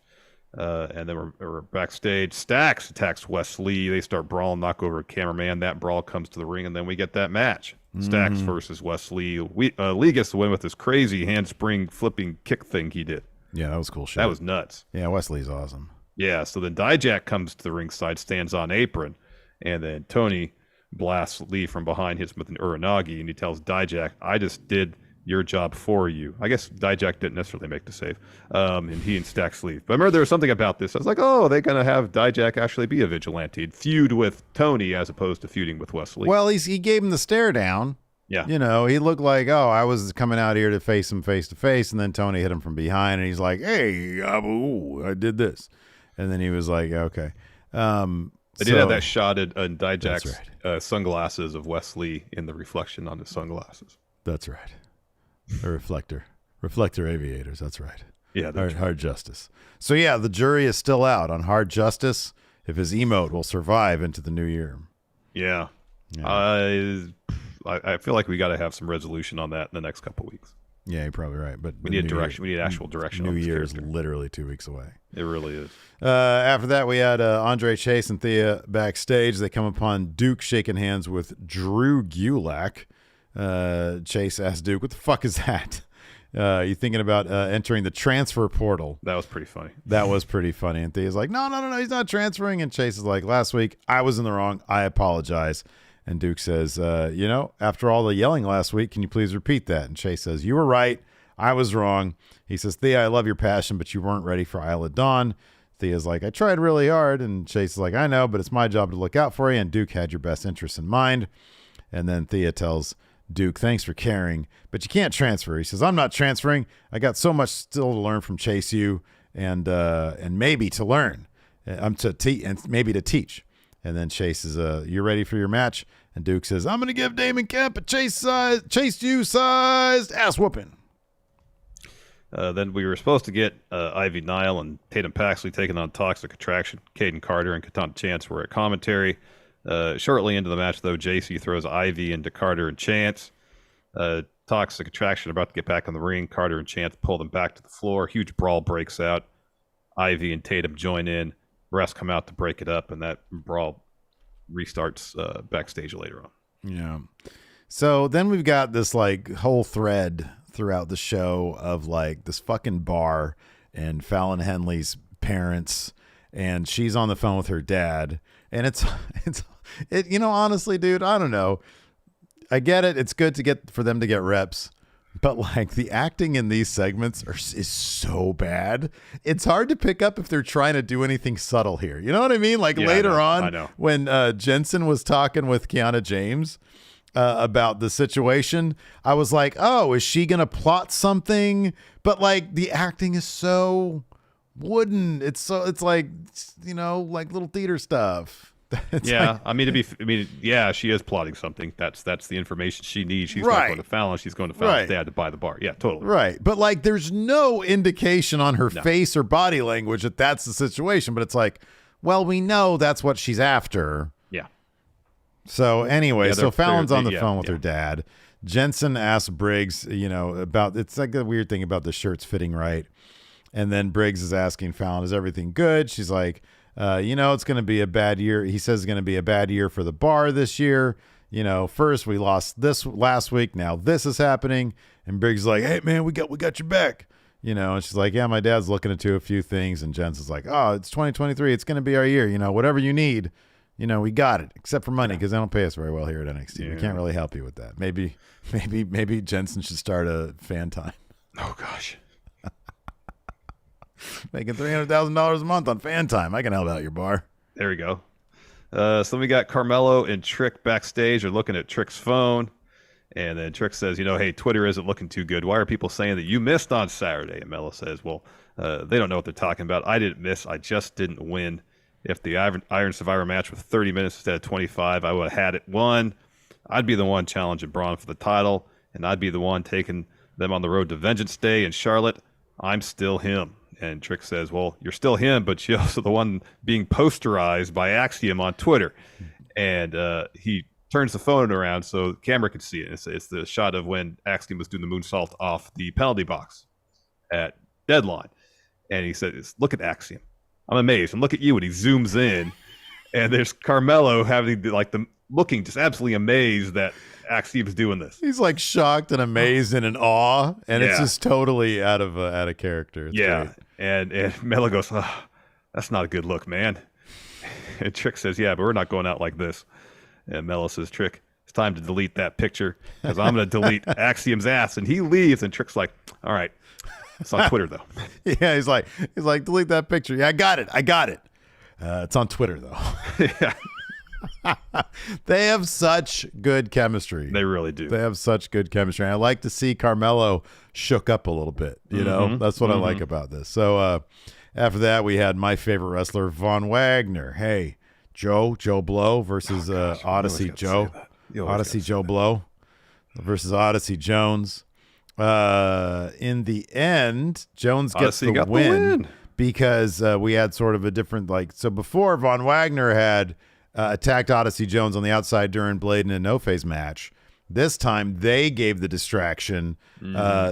And then we're backstage. Stax attacks Wes Lee. They start brawling, knock over a cameraman. That brawl comes to the ring, and then we get that match. Stax versus Wes Lee. Lee gets the win with this crazy handspring flipping kick thing he did. Yeah, that was cool shit. That was nuts. Yeah, Wes Lee's awesome. Yeah, so then Dijak comes to the ringside, stands on apron, and then Tony blasts Lee from behind, hits him with an Uranagi, and he tells Dijak, I just did your job for you. I guess Dijak didn't necessarily make the save, and he and Stax leave. But I remember there was something about this. I was like, oh, they're going to have Dijak actually be a vigilante, feud with Tony as opposed to feuding with Wes Lee. Well, he gave him the stare down. Yeah. You know, he looked like, oh, I was coming out here to face him face to face, and then Tony hit him from behind, and he's like, hey, I did this. And then he was like, okay. They did have that shot in Dijak's sunglasses of Wes Lee in the reflection on his sunglasses. That's right. A reflector aviators. That's right. Yeah. Hard Justice. So yeah, the jury is still out on Hard Justice if his emote will survive into the new year. Yeah. I feel like we got to have some resolution on that in the next couple weeks. Yeah, you're probably right. But we need direction. We need actual direction. New Year is literally 2 weeks away. It really is. After that, we had Andre Chase and Thea backstage. They come upon Duke shaking hands with Drew Gulak. Chase asked Duke, what the fuck is that? You thinking about entering the transfer portal? That was pretty funny. That was pretty funny. And Thea's like, no, he's not transferring. And Chase is like, last week, I was in the wrong. I apologize. And Duke says, after all the yelling last week, can you please repeat that? And Chase says, you were right. I was wrong. He says, Thea, I love your passion, but you weren't ready for Isla Dawn. Thea's like, I tried really hard. And Chase is like, I know, but it's my job to look out for you. And Duke had your best interests in mind. And then Thea tells Duke, thanks for caring, but you can't transfer. He says, I'm not transferring. I got so much still to learn from Chase U and maybe to learn. And maybe to teach. And then Chase is, you ready for your match? And Duke says, I'm going to give Damon Kemp a Chase U-sized ass whooping. Then we were supposed to get Ivy Nile and Tatum Paxley taking on Toxic Attraction. Caden Carter and Katana Chance were at commentary. Shortly into the match, though, JC throws Ivy into Carter and Chance. Toxic Attraction about to get back in the ring. Carter and Chance pull them back to the floor. Huge brawl breaks out. Ivy and Tatum join in. Refs come out to break it up, and that brawl restarts backstage later on. Yeah. So then we've got this like whole thread throughout the show of like this fucking bar and Fallon Henley's parents, and she's on the phone with her dad. And it's honestly, dude, I don't know. I get it. It's good for them to get reps. But like the acting in these segments is so bad. It's hard to pick up if they're trying to do anything subtle here. You know what I mean? Like later on when Jensen was talking with Kiana James about the situation, I was like, oh, is she going to plot something? But like the acting is so wooden. It's like, like little theater stuff. She is plotting something. That's the information she needs. She's not going to Fallon. She's going to Fallon's dad to buy the bar. Yeah, totally. Right. But like, there's no indication on her face or body language that that's the situation. But it's like, well, we know that's what she's after. Yeah. So anyway, so Fallon's on the phone with her dad. Jensen asks Briggs, about, it's like a weird thing about the shirts fitting right. And then Briggs is asking Fallon, is everything good? She's like, it's going to be a bad year. He says it's going to be a bad year for the bar this year. First we lost this last week. Now this is happening. And Briggs is like, hey man, we got your back. And she's like, yeah, my dad's looking into a few things. And Jensen's like, oh, it's 2023. It's going to be our year. Whatever you need, we got it, except for money, because they don't pay us very well here at NXT. Yeah. We can't really help you with that. Maybe Jensen should start a fan time. Oh gosh. Making $300,000 a month on fan time. I can help out your bar. There we go. So we got Carmelo and Trick backstage. They're looking at Trick's phone. And then Trick says, hey, Twitter isn't looking too good. Why are people saying that you missed on Saturday? And Melo says, well, they don't know what they're talking about. I didn't miss. I just didn't win. If the Iron Survivor match was 30 minutes instead of 25, I would have had it won. I'd be the one challenging Braun for the title, and I'd be the one taking them on the road to Vengeance Day in Charlotte. I'm still him. And Trick says, well, you're still him, but you're also the one being posterized by Axiom on Twitter. And he turns the phone around so the camera can see it. It's the shot of when Axiom was doing the moonsault off the penalty box at Deadline. And he says, look at Axiom. I'm amazed. And look at you. And he zooms in. And there's Carmelo having looking just absolutely amazed that Axiom's doing this. He's like shocked and amazed and in awe. And it's just totally out of character. It's great. And Melo goes, oh, that's not a good look, man. And Trick says, yeah, but we're not going out like this. And Melo says, Trick, it's time to delete that picture because I'm going to delete Axiom's ass. And he leaves, and Trick's like, all right, it's on Twitter, though. Yeah, he's like, delete that picture. Yeah, I got it. It's on Twitter, though. Yeah. They have such good chemistry. They really do. They have such good chemistry. And I like to see Carmelo shook up a little bit. You know, that's what I like about this. So after that, we had my favorite wrestler, Von Wagner. Hey, Joe Blow versus Odyssey Joe. Odyssey Joe Blow versus Odyssey Jones. In the end, Jones gets the win because we had sort of a different so before Von Wagner had attacked Odyssey Jones on the outside during Blade in a no-phase match. This time they gave the distraction.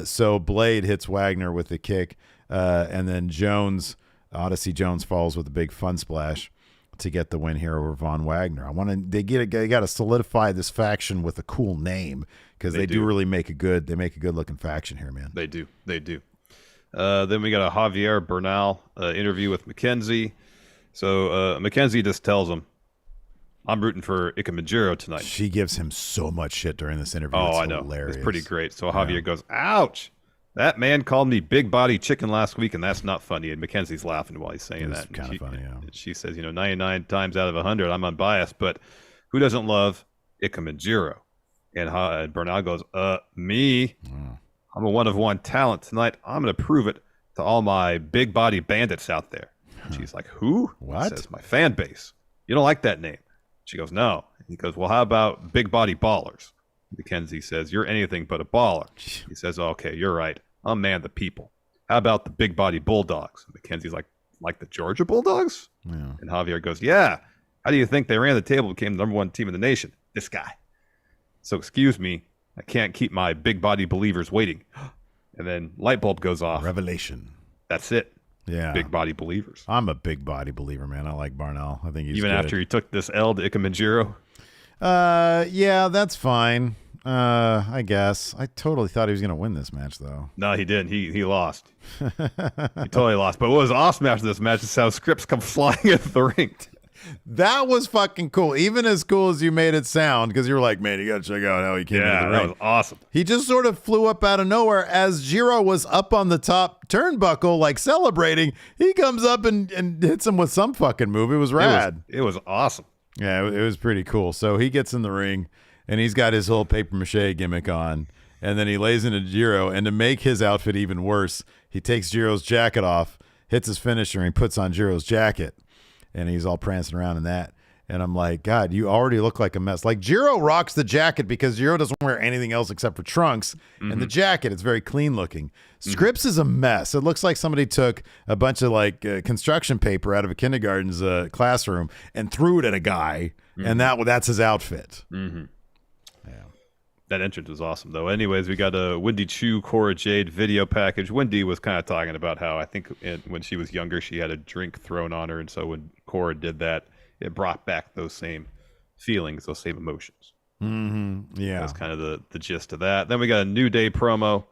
So Blade hits Wagner with the kick, and then Odyssey Jones falls with a big fun splash to get the win here over Von Wagner. They got to solidify this faction with a cool name because they do really make a good looking faction here, man. They do. Then we got a Javier Bernal interview with McKenzie. So McKenzie just tells him, I'm rooting for Ikemenjiro tonight. She gives him so much shit during this interview. Oh, it's I know. Hilarious. It's pretty great. So Javier goes, ouch. That man called me big body chicken last week, and that's not funny. And Mackenzie's laughing while he's saying that. It's kind of funny, yeah. She says, 99 times out of 100, I'm unbiased, but who doesn't love Ikemenjiro? And Bernal goes, me. I'm a one-of-one talent tonight. I'm going to prove it to all my big body bandits out there. And she's like, who? What? He says, my fan base. You don't like that name. She goes, no. And he goes, well, how about big body ballers? Mackenzie says, you're anything but a baller. He says, okay, you're right. I'm man the people. How about the big body bulldogs? And Mackenzie's like the Georgia Bulldogs? Yeah. And Javier goes, yeah. How do you think they ran the table, became the #1 team in the nation? This guy. So excuse me, I can't keep my big body believers waiting. And then light bulb goes off. Revelation. That's it. Yeah. Big body believers. I'm a big body believer, man. I like Barnell. I think he's even good. After he took this L to Ikemenjiro. Yeah, that's fine. I guess. I totally thought he was going to win this match, though. No, he didn't. He lost. He totally lost. But what was awesome after this match is how Scripps come flying into the ring. That was fucking cool. Even as cool as you made it sound, because you were like, man, you got to check out how he came into the ring. That was awesome. He just sort of flew up out of nowhere as Jiro was up on the top turnbuckle, like celebrating. He comes up and hits him with some fucking move. It was rad. It was awesome. Yeah, it was pretty cool. So he gets in the ring, and he's got his whole paper mache gimmick on, and then he lays into Jiro, and to make his outfit even worse, he takes Jiro's jacket off, hits his finisher, and he puts on Jiro's jacket. And he's all prancing around in that. And I'm like, God, you already look like a mess. Like, Jiro rocks the jacket because Jiro doesn't wear anything else except for trunks. And the jacket is very clean looking. Scripps is a mess. It looks like somebody took a bunch of construction paper out of a kindergarten's classroom and threw it at a guy. And that's his outfit. Yeah. That entrance was awesome, though. Anyways, we got a Wendy Chu, Cora Jade video package. Wendy was kind of talking about how I think when she was younger, she had a drink thrown on her. And so when Cora did that, it brought back those same feelings, those same emotions. Yeah. That's kind of the gist of that. Then we got a New Day promo.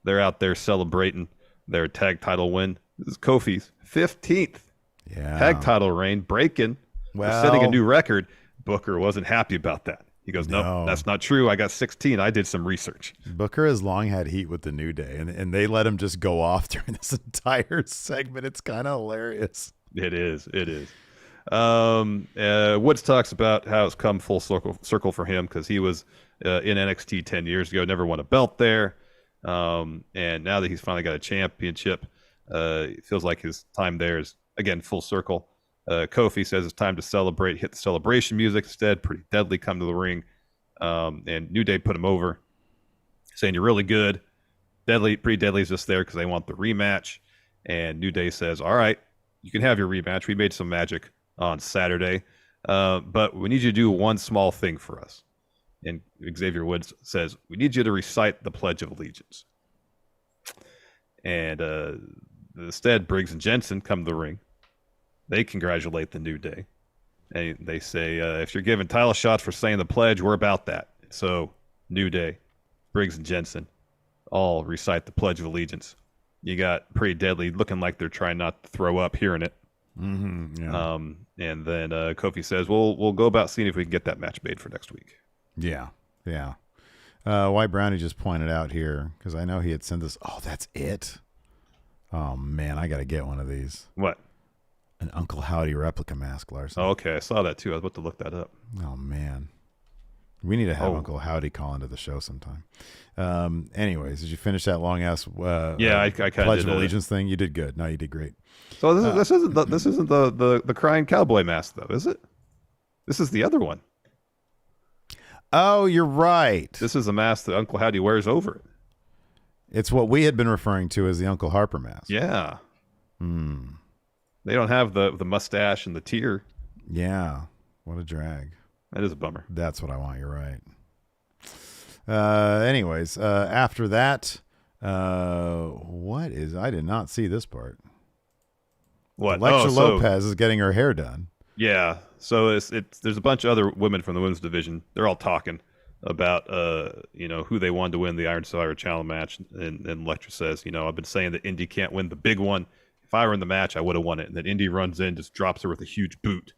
They're out there celebrating their tag title win. This is Kofi's 15th tag title reign, breaking, setting a new record. Booker wasn't happy about that. He goes, no, that's not true. I got 16. I did some research. Booker has long had heat with the New Day, and they let him just go off during this entire segment. It's kind of hilarious. It is. Woods talks about how it's come full circle for him because he was in NXT 10 years ago, never won a belt there. And now that he's finally got a championship, it feels like his time there is, again, full circle. Kofi says it's time to celebrate. Hit the celebration music instead. Pretty Deadly come to the ring. And New Day put him over, saying you're really good. Pretty Deadly's just there because they want the rematch. And New Day says, all right, you can have your rematch. We made some magic on Saturday, but we need you to do one small thing for us. And Xavier Woods says, we need you to recite the Pledge of Allegiance. And instead, Briggs and Jensen come to the ring. They congratulate the New Day. And they say, if you're giving title shots for saying the pledge, we're about that. So, New Day, Briggs and Jensen all recite the Pledge of Allegiance. You got Pretty Deadly looking like they're trying not to throw up hearing it. Mm-hmm, yeah. And then Kofi says, we'll go about seeing if we can get that match made for next week. Yeah, yeah. White Brownie just pointed out here, because I know he had sent this. Oh, that's it? Oh, man, I got to get one of these. What? An Uncle Howdy replica mask, Larson. Oh, okay, I saw that too. I was about to look that up. Oh, man. We need to have Uncle Howdy call into the show sometime. Anyways, did you finish that long ass yeah, I kind of Pledge of Allegiance thing? You did good. No, you did great. So this isn't the crying cowboy mask though, is it? This is the other one. Oh, you're right. This is a mask that Uncle Howdy wears over it. It's what we had been referring to as the Uncle Harper mask. Yeah. Hmm. They don't have the mustache and the tear. Yeah. What a drag. That is a bummer. That's what I want. You're right. Anyways, after that, what is? I did not see this part. What? Alexa Lopez is getting her hair done. Yeah. So there's a bunch of other women from the women's division. They're all talking about who they wanted to win the Iron Survivor Challenge match, and Alexa says, I've been saying that Indy can't win the big one. If I were in the match, I would have won it. And then Indy runs in, just drops her with a huge boot.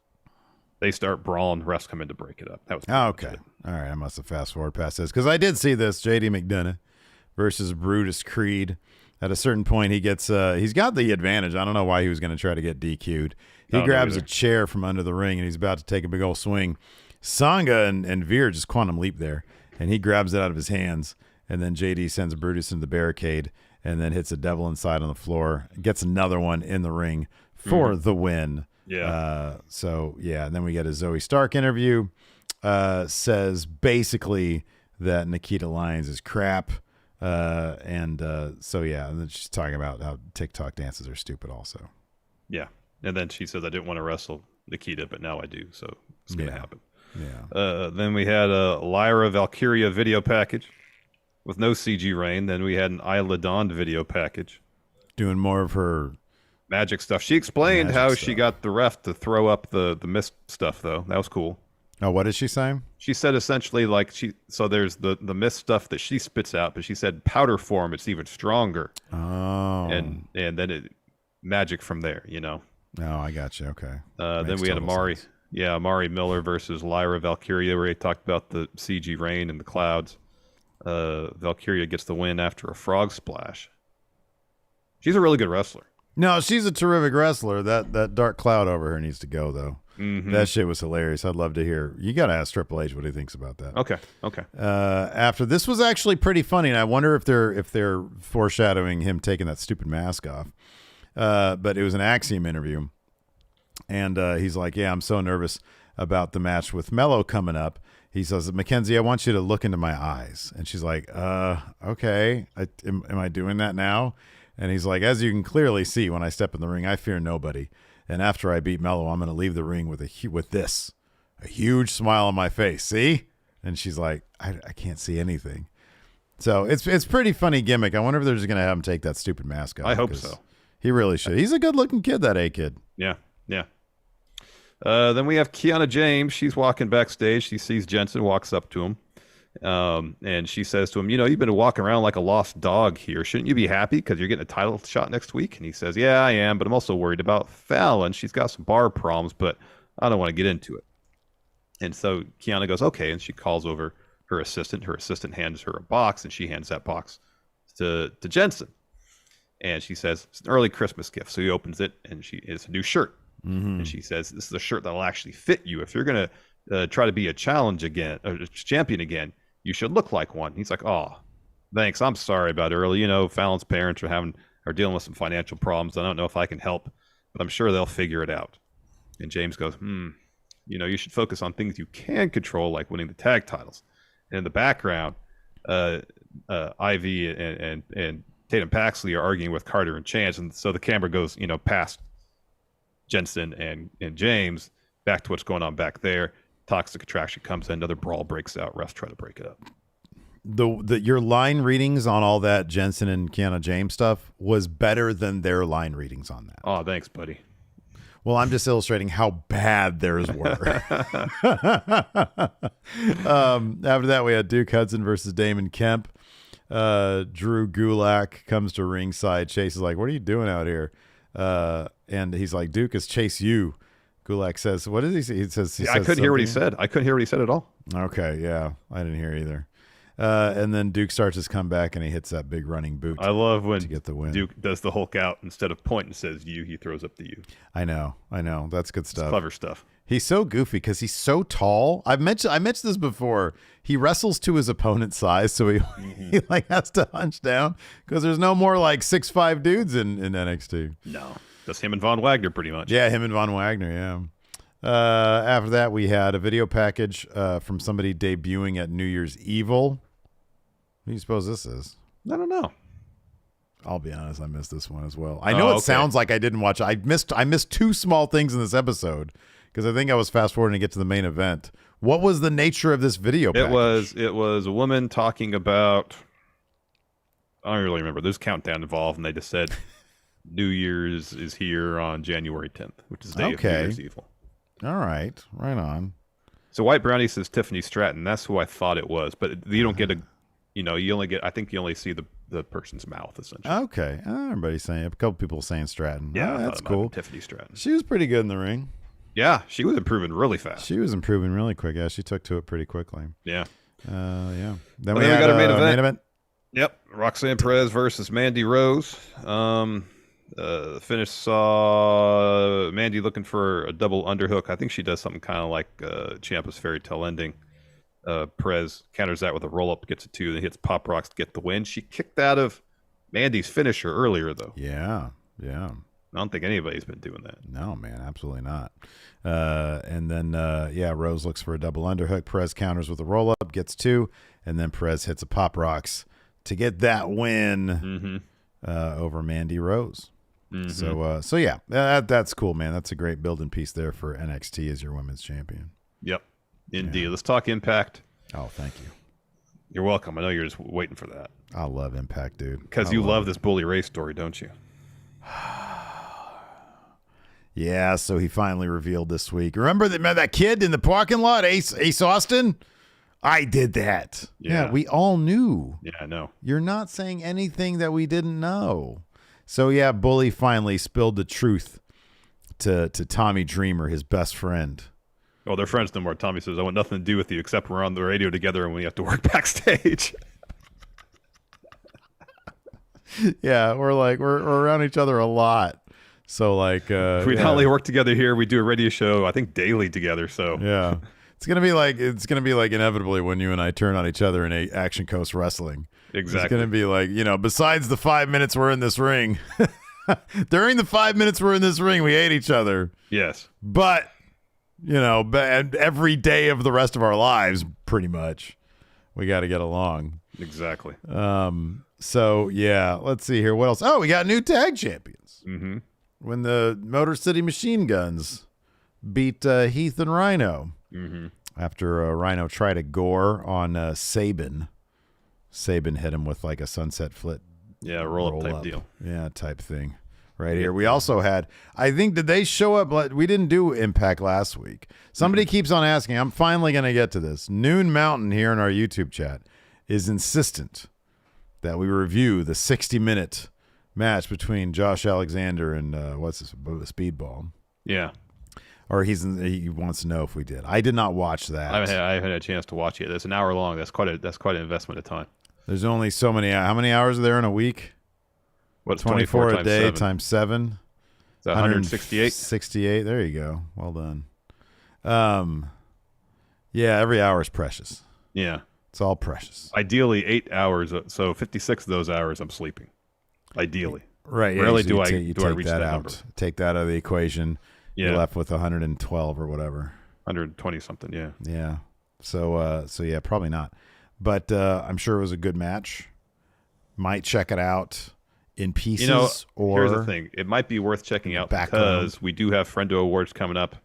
They start brawling. Refs come in to break it up. That was okay. All right. I must have fast forward past this because I did see this. JD McDonough versus Brutus Creed. At a certain point, he gets he's got the advantage. I don't know why he was going to try to get DQ'd. He grabs a chair from under the ring and he's about to take a big old swing. Sanga and Veer just quantum leap there, and he grabs it out of his hands. And then JD sends Brutus into the barricade and then hits a devil inside on the floor. Gets another one in the ring for the win. Yeah. And then we get a Zoe Stark interview. Says basically that Nikita Lyons is crap. And then she's talking about how TikTok dances are stupid also. Yeah. And then she says, I didn't want to wrestle Nikita, but now I do. So it's going to happen. Yeah. Then we had a Lyra Valkyria video package with no CG Rain. Then we had an Isla Dawn video package. Doing more of her magic stuff. She explained how she got the ref to throw up the mist stuff, though. That was cool. Oh, what did she say? She said essentially there's the mist stuff that she spits out, but she said powder form, it's even stronger. Oh. And then magic from there, Oh, I got you. Okay. Then we had Amari. Sense. Yeah, Amari Miller versus Lyra Valkyria, where he talked about the CG rain and the clouds. Valkyria gets the win after a frog splash. She's a really good wrestler. No, she's a terrific wrestler. That dark cloud over her needs to go, though. Mm-hmm. That shit was hilarious. I'd love to hear. You got to ask Triple H what he thinks about that. Okay. After this was actually pretty funny, and I wonder if they're foreshadowing him taking that stupid mask off. But it was an Axiom interview, and he's like, "Yeah, I'm so nervous about the match with Mello coming up." He says, "Mackenzie, I want you to look into my eyes," and she's like, "Okay, am I doing that now?" And he's like, "As you can clearly see, when I step in the ring, I fear nobody. And after I beat Mello, I'm going to leave the ring with a huge smile on my face. See?" And she's like, I can't see anything. So it's pretty funny gimmick. I wonder if they're just going to have him take that stupid mask off. I hope so. He really should. He's a good-looking kid, that A-kid. Yeah. Then we have Kiana James. She's walking backstage. She sees Jensen, walks up to him. And she says to him, you've been walking around like a lost dog here. Shouldn't you be happy because you're getting a title shot next week? And he says, yeah, I am, but I'm also worried about Fallon. She's got some bar problems, but I don't want to get into it. And so Kiana goes, okay. And she calls over her assistant. Her assistant hands her a box, and she hands that box to Jensen. And she says, it's an early Christmas gift. So he opens it, and it's a new shirt. Mm-hmm. And she says, this is a shirt that will actually fit you. If you're going to try to be a champion again, you should look like one. He's like, oh, thanks. I'm sorry about early. Fallon's parents are dealing with some financial problems. I don't know if I can help, but I'm sure they'll figure it out. And James goes, you should focus on things you can control, like winning the tag titles. And in the background, Ivy and Tatum Paxley are arguing with Carter and Chance. And so the camera goes, past Jensen and James back to what's going on back there. Toxic Attraction comes in, another brawl breaks out. Refs try to break it up. Your line readings on all that Jensen and Kiana James stuff was better than their line readings on that. Oh, thanks, buddy. Well, I'm just illustrating how bad theirs were. After that, we had Duke Hudson versus Damon Kemp. Drew Gulak comes to ringside. Chase is like, "What are you doing out here?" And he's like, "Duke has chased you." Gulak says, "What did he say?" He says, I couldn't hear what he said. I couldn't hear what he said at all. Okay, yeah, I didn't hear either. And then Duke starts his comeback and he hits that big running boot. I love when to get the win. Duke does the Hulk out instead of point and says you, he throws up the U. I know. That's good stuff. It's clever stuff. He's so goofy because he's so tall. I mentioned this before. He wrestles to his opponent's size, so he like has to hunch down because there's no more like 6'5" dudes in NXT. No, that's him and Von Wagner pretty much. Yeah, him and Von Wagner. Yeah. After that, we had a video package from somebody debuting at New Year's Evil. Who do you suppose this is? I don't know. I'll be honest, I missed this one as well. I know it sounds like I didn't watch it. I missed two small things in this episode because I think I was fast forwarding to get to the main event. What was the nature of this video package? It was a woman talking about, I don't really remember. There's countdown involved, and they just said New Year's is here on January 10th, which is the day of New Year's Evil. All right, right on. So White Brownie says Tiffany Stratton. That's who I thought it was, but you don't get you only get. I think you only see the person's mouth essentially. Okay, everybody's saying a couple people saying Stratton. Yeah, that's cool. Tiffany Stratton. She was pretty good in the ring. Yeah, she was improving really fast. She was improving really quick. Yeah, she took to it pretty quickly. Yeah. Yeah. Then we got a main event. Yep, Roxanne Perez versus Mandy Rose. The finish saw Mandy looking for a double underhook. I think she does something kind of like Ciampa's fairy tale ending. Perez counters that with a roll up, gets a 2, then hits Pop Rocks to get the win. She kicked out of Mandy's finisher earlier, though. Yeah. I don't think anybody's been doing that. No, man, absolutely not. And then, Rose looks for a double underhook. Perez counters with a roll up, gets 2, and then Perez hits a Pop Rocks to get that win over Mandy Rose. So yeah, that's cool, man. That's a great building piece there for NXT as your women's champion. Yep, indeed. Yeah. Let's talk Impact. Oh, thank you. You're welcome. I know you're just waiting for that. I love Impact, dude. Because you love this Bully Ray story, don't you? Yeah, so he finally revealed this week. Remember that kid in the parking lot, Ace Austin? I did that. Yeah, we all knew. Yeah, I know. You're not saying anything that we didn't know. So, yeah, Bully finally spilled the truth to Tommy Dreamer, his best friend. Well, they're friends no more. Tommy says, I want nothing to do with you except we're on the radio together and we have to work backstage. Yeah, we're around each other a lot. So, like... we not only work together here, we do a radio show, I think, daily together, so... Yeah. It's gonna be like inevitably when you and I turn on each other in Action Coast Wrestling. Exactly. It's gonna be like, besides the 5 minutes we're in this ring, during the 5 minutes we're in this ring, we hate each other. Yes. But every day of the rest of our lives, pretty much, we got to get along. Exactly. So yeah, let's see here. What else? Oh, we got new tag champions. Mm-hmm. When the Motor City Machine Guns beat Heath and Rhino. Mm-hmm. After Rhino tried a gore on Sabin. Sabin hit him with like a sunset flip. Yeah, roll-up type deal. Yeah, type thing. Right here. We also had, I think, did they show up? We didn't do Impact last week. Somebody keeps on asking. I'm finally going to get to this. Noon Mountain here in our YouTube chat is insistent that we review the 60-minute match between Josh Alexander and Speedball. Yeah. Or he wants to know if we did. I did not watch that. I haven't had a chance to watch it. It's an hour long. That's quite an investment of time. There's only so many. How many hours are there in a week? What's 24 a day times 7? Is that 168? 68. There you go. Well done. Yeah, every hour is precious. Yeah. It's all precious. Ideally 8 hours. So 56 of those hours I'm sleeping. Ideally. Right. Rarely do I reach that out. number. Take that out of the equation. He left with 112 or whatever. 120 something, yeah. Yeah. So yeah, probably not. But I'm sure it was a good match. Might check it out in pieces. Or here's the thing. It might be worth checking out because we do have Friendo Awards coming up.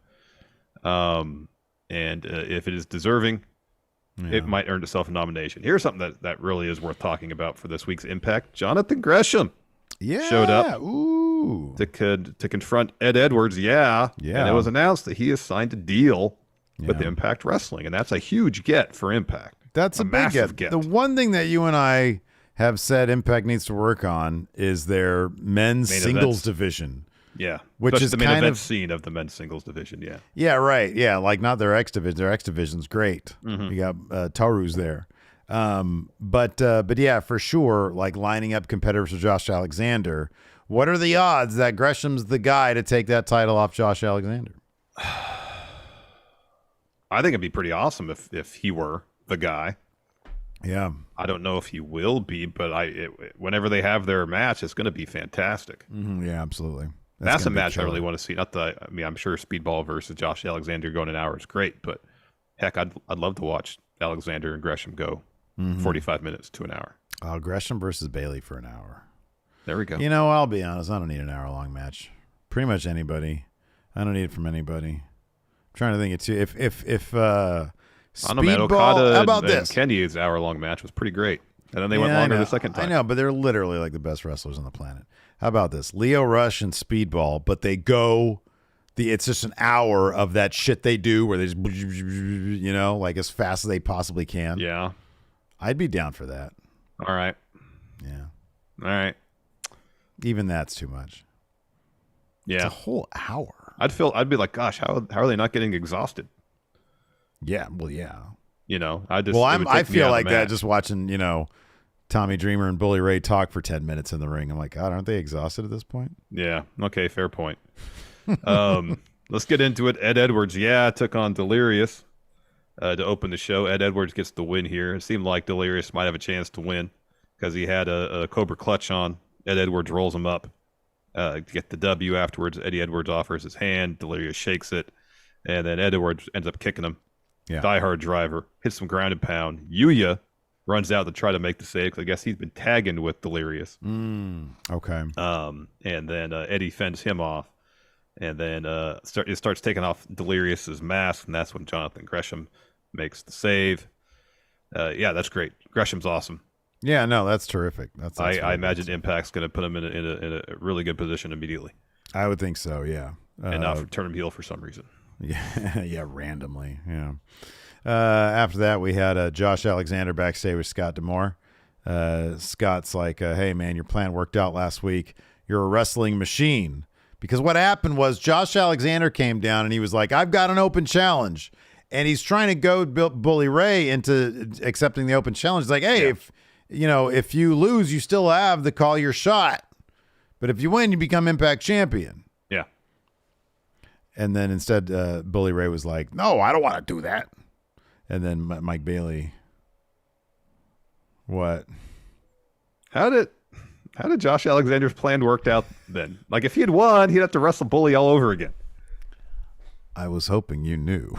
And if it is deserving, it might earn itself a nomination. Here's something that really is worth talking about for this week's Impact. Jonathan Gresham showed up to confront Ed Edwards. Yeah. And it was announced that he has signed a deal with Impact Wrestling, and that's a huge get for Impact. That's a big get. The one thing that you and I have said Impact needs to work on is their men's singles division. Yeah, which is the main kind event of scene of the men's singles division. Yeah. Yeah, right. Yeah, like not their X division. Their X division's great. You got Taru's there, but yeah, for sure. Like lining up competitors for Josh Alexander. What are the odds that Gresham's the guy to take that title off Josh Alexander? I think it'd be pretty awesome if he were the guy. Yeah. I don't know if he will be, but whenever they have their match, it's going to be fantastic. Yeah, absolutely. That's a match I really want to see. Not that I'm sure Speedball versus Josh Alexander going an hour is great, but heck, I'd love to watch Alexander and Gresham go 45 minutes to an hour. Gresham versus Bailey for an hour. There we go. You know, I'll be honest. I don't need an hour-long match. Pretty much anybody. I don't need it from anybody. I'm trying to think it too. If I don't know, man. Okada how about and this? Kenny's hour-long match was pretty great. And then they went longer the second time. I know, but they're literally like the best wrestlers on the planet. How about this? Leo Rush and Speedball, but they go it's just an hour of that shit they do where they just, you know, like as fast as they possibly can. Yeah. I'd be down for that. All right. Yeah. All right. Even that's too much. Yeah. It's a whole hour. I'd be like, gosh, how are they not getting exhausted? Yeah. Well, yeah. You know, I feel like that just watching, you know, Tommy Dreamer and Bully Ray talk for 10 minutes in the ring. I'm like, God, aren't they exhausted at this point? Yeah. Okay. Fair point. Let's get into it. Ed Edwards, took on Delirious to open the show. Ed Edwards gets the win here. It seemed like Delirious might have a chance to win because he had a Cobra Clutch on. Ed Edwards rolls him up. Get the W afterwards. Eddie Edwards offers his hand. Delirious shakes it. And then Ed Edwards ends up kicking him. Yeah. Die Hard driver. Hits some ground and pound. Yuya runs out to try to make the save because I guess he's been tagging with Delirious. Okay. And then Eddie fends him off. And then it starts taking off Delirious's mask, and that's when Jonathan Gresham makes the save. That's great. Gresham's awesome. Yeah, no, that's terrific. I imagine Impact's going to put him in a really good position immediately. I would think so, yeah. And not turn him heel for some reason. Yeah, randomly, yeah. After that, we had Josh Alexander backstage with Scott D'Amore. Scott's like, hey, man, your plan worked out last week. You're a wrestling machine. Because what happened was Josh Alexander came down and he was like, I've got an open challenge. And he's trying to goad Bully Ray into accepting the open challenge. He's like, hey, if you lose, you still have the call your shot. But if you win, you become Impact champion. Yeah. And then instead, Bully Ray was like, no, I don't want to do that. And then Mike Bailey. What? How did Josh Alexander's plan work out then? Like, if he had won, he'd have to wrestle Bully all over again. I was hoping you knew.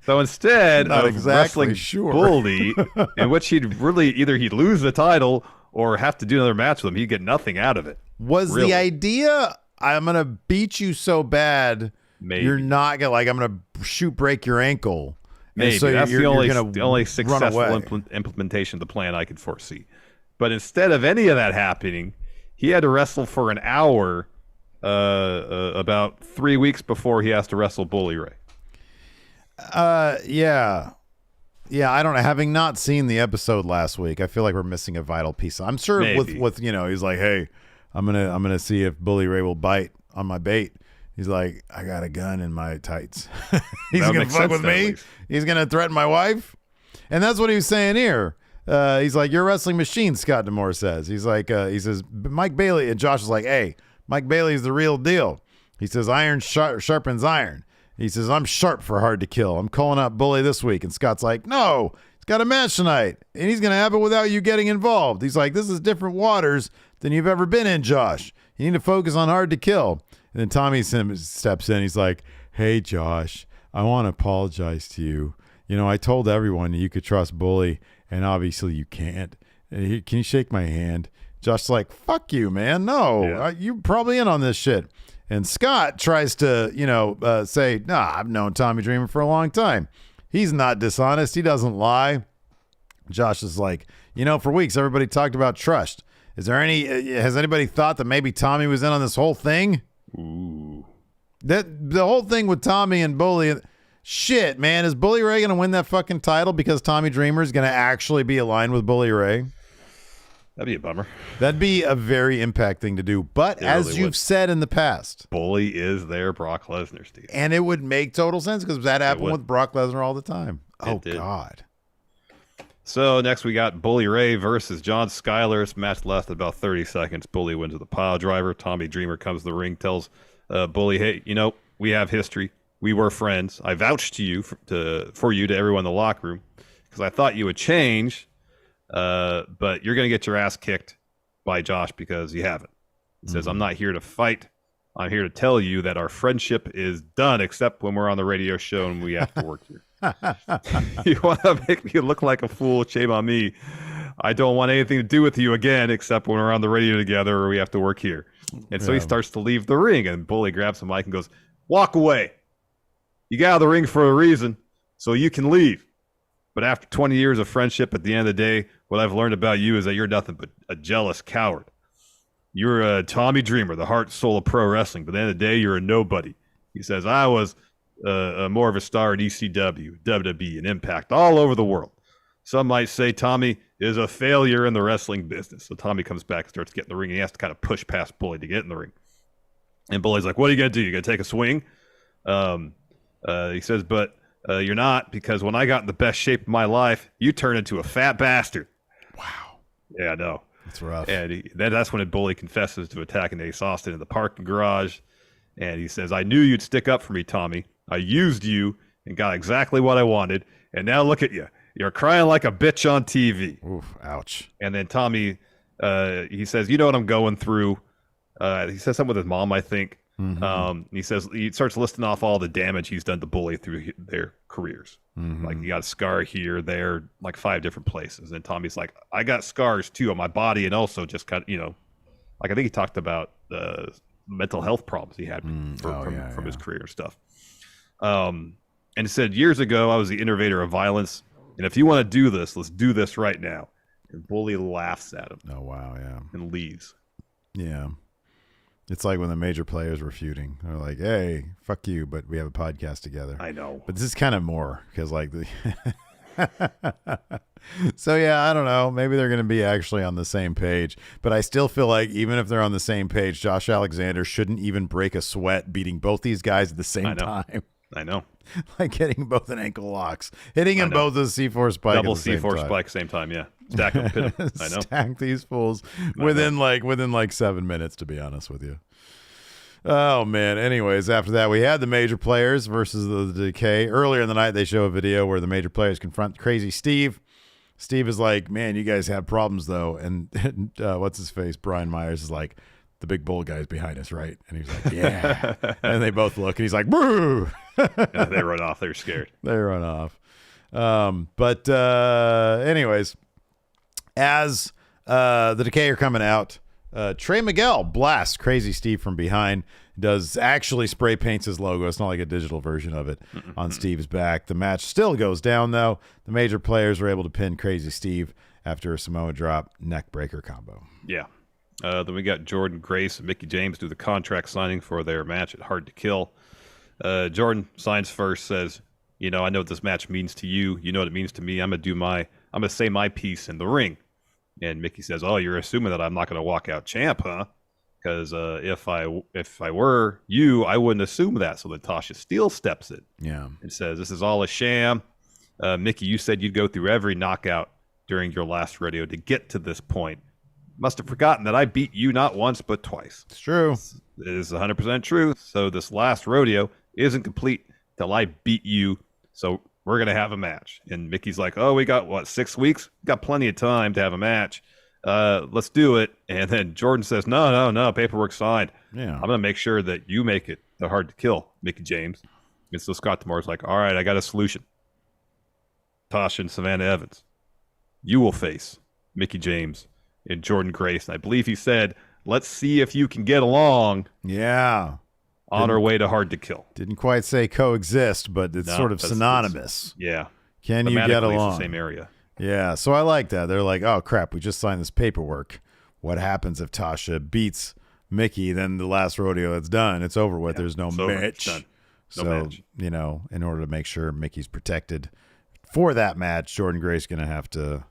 So instead of wrestling Bully, in which he'd lose the title or have to do another match with him, he'd get nothing out of it. Was the idea, I'm going to beat you so bad, maybe you're not going to, I'm going to break your ankle. Maybe. So that's the only successful implementation of the plan I could foresee. But instead of any of that happening, he had to wrestle for an hour about 3 weeks before he has to wrestle Bully Ray. Yeah, I don't know. Having not seen the episode last week, I feel like we're missing a vital piece. I'm sure with he's like, hey, I'm gonna see if Bully Ray will bite on my bait. He's like, I got a gun in my tights. He's gonna fuck with me. He's gonna threaten my wife, and that's what he was saying here. He's like, you're a wrestling machine, Scott D'Amore says. He's like, he says, Mike Bailey, and Josh is like, hey, Mike Bailey's the real deal. He says, iron sharpens iron. He says, I'm sharp for hard to kill. I'm calling out Bully this week. And Scott's like, no, he's got a match tonight, and he's going to have it without you getting involved. He's like, this is different waters than you've ever been in, Josh. You need to focus on hard to kill. And then Tommy steps in. He's like, "Hey, Josh, I want to apologize to you. You know, I told everyone you could trust Bully, and obviously you can't. Can you shake my hand?" Josh's like, "Fuck you, man. No, you're probably in on this shit." And Scott tries to, say, "Nah, I've known Tommy Dreamer for a long time. He's not dishonest. He doesn't lie." Josh is like, for weeks everybody talked about trust. Has anybody thought that maybe Tommy was in on this whole thing? Ooh. That the whole thing with Tommy and Bully. Shit, man, is Bully Ray going to win that fucking title because Tommy Dreamer is going to actually be aligned with Bully Ray? That'd be a bummer. That'd be a very impact thing to do. But as you've said in the past, Bully is their Brock Lesnar, Steve. And it would make total sense because that happened with Brock Lesnar all the time. God. So next we got Bully Ray versus John Skyler. This match lasted about 30 seconds. Bully wins with a pile driver. Tommy Dreamer comes to the ring, tells Bully, "Hey, we have history. We were friends. I vouched to you for you to everyone in the locker room because I thought you would change, but you're going to get your ass kicked by Josh because you haven't." He says, "I'm not here to fight. I'm here to tell you that our friendship is done, except when we're on the radio show and we have to work here. You want to make me look like a fool? Shame on me. I don't want anything to do with you again, except when we're on the radio together or we have to work here." And so he starts to leave the ring, and Bully grabs the mic and goes, "Walk away. You got out of the ring for a reason, so you can leave. But after 20 years of friendship, at the end of the day, what I've learned about you is that you're nothing but a jealous coward. You're a Tommy Dreamer, the heart and soul of pro wrestling, but at the end of the day, you're a nobody." He says, "I was more of a star at ECW, WWE, and Impact all over the world. Some might say Tommy is a failure in the wrestling business." So Tommy comes back and starts getting in the ring, and he has to kind of push past Bully to get in the ring. And Bully's like, "What are you going to do? You going to take a swing?" He says, "But you're not, because when I got in the best shape of my life, you turned into a fat bastard." Wow. Yeah, I know. That's rough. And that's when Bully confesses to attacking Ace Austin in the parking garage. And he says, "I knew you'd stick up for me, Tommy. I used you and got exactly what I wanted. And now look at you. You're crying like a bitch on TV." Oof, ouch. And then Tommy, he says, "You know what I'm going through." He says something with his mom, I think. He says, he starts listing off all the damage he's done to Bully through their careers. Like, he got a scar here, there, like 5 different places. And Tommy's like, "I got scars too on my body, and also just kind of, like, I think he talked about the mental health problems he had from his career and stuff. And he said, "Years ago, I was the innovator of violence. And if you want to do this, let's do this right now." And Bully laughs at him. Oh, wow, yeah. And leaves. Yeah. It's like when the major players were feuding. They're like, "Hey, fuck you, but we have a podcast together." I know. But this is kind of more because, like, so, yeah, I don't know. Maybe they're going to be actually on the same page. But I still feel like even if they're on the same page, Josh Alexander shouldn't even break a sweat beating both these guys at the same time. I know. Like hitting both an ankle locks. Hitting them both with a C4 spike. Double C4 spike, same time, yeah. Stack them, pit 'em. I know. Stack these fools within 7 minutes, to be honest with you. Oh, man. Anyways, after that, we had the major players versus the Decay. Earlier in the night, they show a video where the major players confront Crazy Steve. Steve is like, "Man, you guys have problems, though." And what's his face? Brian Myers is like, "The big bull guy's behind us, right?" And he's like, "Yeah." And they both look, and he's like, "Boo!" Yeah, they run off. They're scared. They run off. But anyways, as the Decay are coming out, Trey Miguel blasts Crazy Steve from behind. Does actually spray paints his logo. It's not like a digital version of it on Steve's back. The match still goes down, though. The major players were able to pin Crazy Steve after a Samoa drop neck breaker combo. Yeah. Then we got Jordan Grace and Mickey James do the contract signing for their match at Hard to Kill. Jordan signs first, says, "I know what this match means to you. You know what it means to me. I'm going to say my piece in the ring." And Mickey says, "Oh, you're assuming that I'm not going to walk out champ, huh? Because if I were you, I wouldn't assume that." So then Tasha Steele steps in. Yeah. And says, "This is all a sham. Mickey, you said you'd go through every knockout during your last rodeo to get to this point. Must have forgotten that I beat you not once but twice." It's true. It is 100% true. So this last rodeo isn't complete till I beat you. So we're going to have a match. And Mickey's like, "Oh, we got, 6 weeks? Got plenty of time to have a match. let's do it. And then Jordan says, no, paperwork signed. Yeah. I'm going to make sure that you make it the hard to kill, Mickey James. And so Scott D'Amore's like, all right, I got a solution. Tasha and Savannah Evans, you will face Mickey James and Jordan Grace. And I believe he said, let's see if you can get along. Yeah. On our way to hard to kill. Didn't quite say coexist, but it's sort of synonymous. Yeah. Can you get along? It's the same area. Yeah. So I like that. They're like, oh, crap, we just signed this paperwork. What happens if Tasha beats Mickey? Then the last rodeo, it's done. It's over with. There's no match. No match. You know, in order to make sure Mickey's protected for that match, Jordan Grace going to have to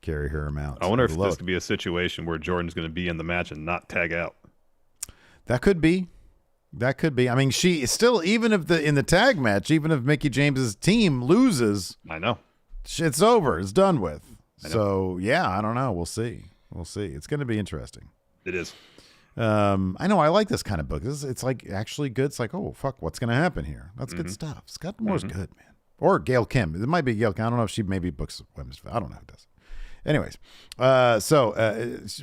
carry her amount. I wonder if this could be a situation where Jordan's going to be in the match and not tag out. That could be. That could be. I mean, she still, even if in the tag match, even if Mickey James's team loses, I know it's over. It's done with. So yeah, I don't know. We'll see. It's going to be interesting. It is. I know. I like this kind of book. It's like actually good. It's like, oh fuck, what's going to happen here? That's good stuff. Scott D'Amore's good, man. Or Gail Kim. It might be Gail Kim. I don't know if she maybe books women's. I don't know who does. Anyways,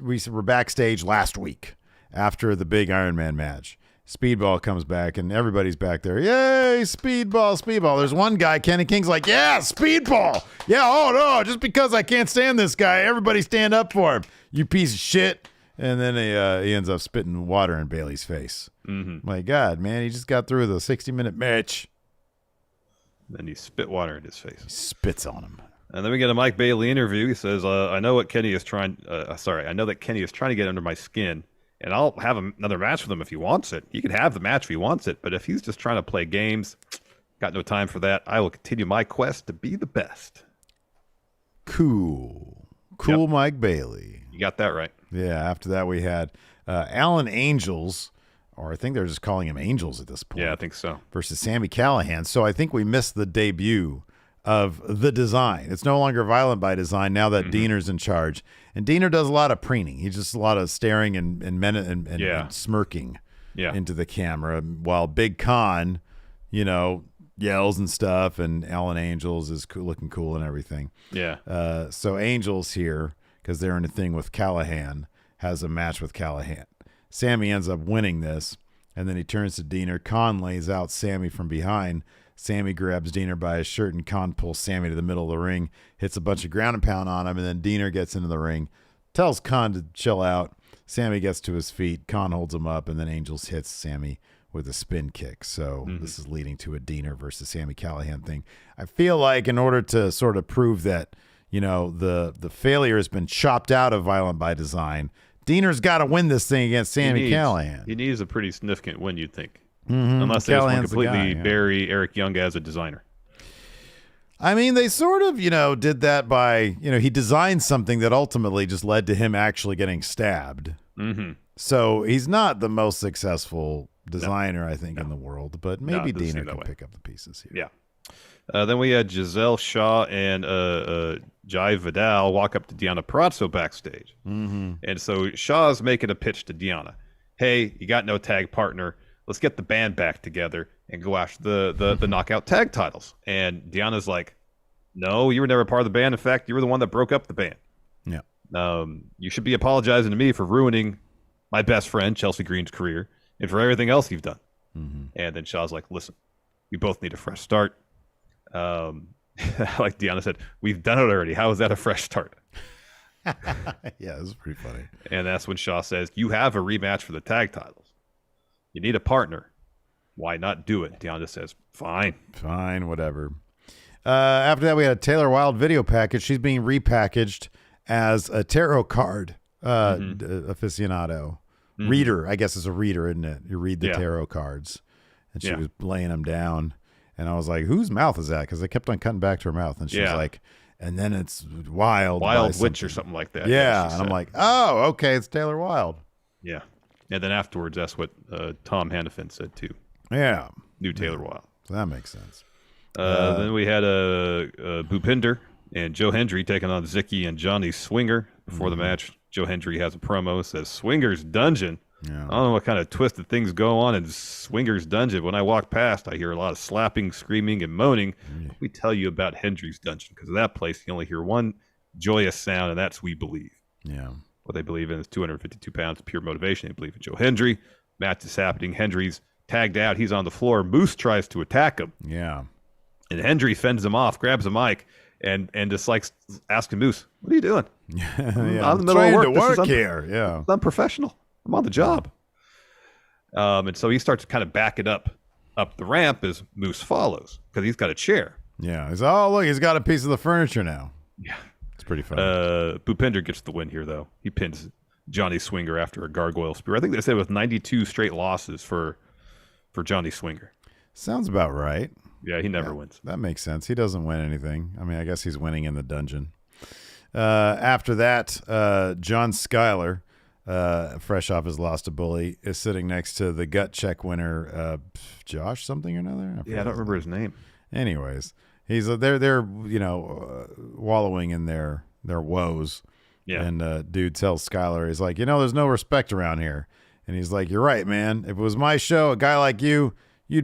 we were backstage last week after the big Iron Man match. Speedball comes back, and everybody's back there. Yay, Speedball. There's one guy, Kenny King's like, yeah, Speedball. Yeah, oh, no, just because I can't stand this guy, everybody stand up for him, you piece of shit. And then he ends up spitting water in Bailey's face. Mm-hmm. My God, man, he just got through the 60-minute match. Then he spit water in his face. He spits on him. And then we get a Mike Bailey interview. He says, I know that Kenny is trying to get under my skin. And I'll have another match with him if he wants it. He can have the match if he wants it. But if he's just trying to play games, got no time for that. I will continue my quest to be the best. Cool. Yep. Mike Bailey. You got that right. Yeah. After that, we had Alan Angels, or I think they're just calling him Angels at this point. Yeah, I think so. Versus Sami Callihan. So I think we missed the debut of the design. It's no longer Violent by Design now that Diener's in charge. And Diener does a lot of preening. He's just a lot of staring and smirking into the camera, while Big Con, yells and stuff, and Alan Angels is looking cool and everything. Yeah. So Angels here, because they're in a thing with Callahan, has a match with Callahan. Sammy ends up winning this, and then he turns to Diener. Con lays out Sammy from behind. Sammy grabs Diener by his shirt, and Con pulls Sammy to the middle of the ring, hits a bunch of ground and pound on him, and then Diener gets into the ring, tells Con to chill out. Sammy gets to his feet. Con holds him up, and then Angels hits Sammy with a spin kick. So this is leading to a Diener versus Sami Callihan thing. I feel like in order to sort of prove that, the failure has been chopped out of Violent by Design, Diener's got to win this thing against Sami Callihan. He needs a pretty significant win, you'd think. Unless they just want to completely bury Eric Young as a designer. I mean, they sort of, did that by, he designed something that ultimately just led to him actually getting stabbed. Mm-hmm. So he's not the most successful designer, I think, in the world, but maybe Diener can pick up the pieces here. Yeah. Then we had Giselle Shaw and Jai Vidal walk up to Deonna Purrazzo backstage. Mm-hmm. And so Shaw's making a pitch to Deonna. Hey, you got no tag partner. Let's get the band back together and go after the knockout tag titles. And Deanna's like, no, you were never part of the band. In fact, you were the one that broke up the band. Yeah. You should be apologizing to me for ruining my best friend, Chelsea Green's career, and for everything else you've done. Mm-hmm. And then Shaw's like, listen, we both need a fresh start. Like Deonna said, we've done it already. How is that a fresh start? Yeah, this is pretty funny. And that's when Shaw says, you have a rematch for the tag titles. You need a partner. Why not do it? Deonna says, fine, whatever. After that, we had a Taylor Wilde video package. She's being repackaged as a tarot card aficionado. Mm-hmm. Reader, I guess is a reader, isn't it? You read the tarot cards. And she was laying them down. And I was like, whose mouth is that? Because I kept on cutting back to her mouth. And she was like, and then it's Wild Witch or something like that. Yeah. And I'm like, oh, okay, it's Taylor Wilde. Yeah. And then afterwards, that's what Tom Hannafin said too. Yeah. New Taylor Wilde. So that makes sense. Then we had Bhupinder and Joe Hendry taking on Zicky and Johnny Swinger. Before the match, Joe Hendry has a promo. Says, Swinger's Dungeon. Yeah. I don't know what kind of twisted things go on in Swinger's Dungeon. When I walk past, I hear a lot of slapping, screaming, and moaning. Let me tell you about Hendry's Dungeon, because of that place, you only hear one joyous sound, and that's We Believe. Yeah. What they believe in is 252 pounds of pure motivation. They believe in Joe Hendry. Match is happening. Hendry's tagged out. He's on the floor. Moose tries to attack him. Yeah. And Hendry fends him off, grabs a mic, and just like asking Moose, "What are you doing?" Yeah, I'm in the middle of work. Here. Yeah. It's unprofessional. I'm on the job. And so he starts to kind of back it up the ramp as Moose follows because he's got a chair. Yeah. He's look, he's got a piece of the furniture now. Yeah. It's pretty funny. Bhupinder gets the win here, though. He pins Johnny Swinger after a gargoyle spear. I think they said with 92 straight losses for Johnny Swinger. Sounds about right. Yeah, he never wins. That makes sense. He doesn't win anything. I mean, I guess he's winning in the dungeon. After that, John Schuyler, fresh off his loss to Bully, is sitting next to the gut check winner, Josh something or another. I don't remember his name. Anyways, they're wallowing in their woes. Yeah. And dude tells Schuyler, he's like, there's no respect around here. And he's like, you're right, man. If it was my show, a guy like you'd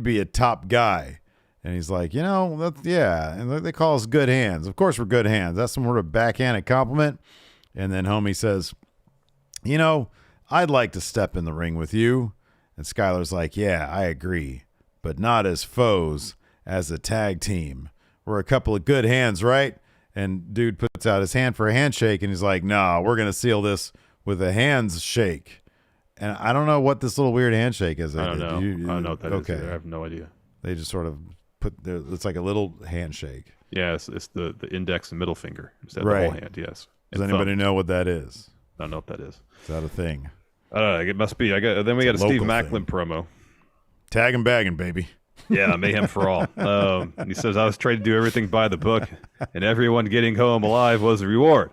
be a top guy. And he's like, yeah. And they call us good hands. Of course we're good hands. That's some sort of backhanded compliment. And then homie says, I'd like to step in the ring with you. And Schuyler's like, yeah, I agree. But not as foes, as a tag team. We're a couple of good hands, right? And dude puts out his hand for a handshake. And he's like, no, we're going to seal this with a hands shake. And I don't know what this little weird handshake is. I don't know. I don't know what that is either. I have no idea. They just sort of it's like a little handshake. Yeah, it's the index and middle finger instead of the whole hand. Yes. Does anybody know what that is? I don't know what that is. Is that a thing? It must be. Then we got a Steve Macklin promo. Tag and bagging, baby. Yeah, mayhem for all. He says, I was trained to do everything by the book, and everyone getting home alive was the reward.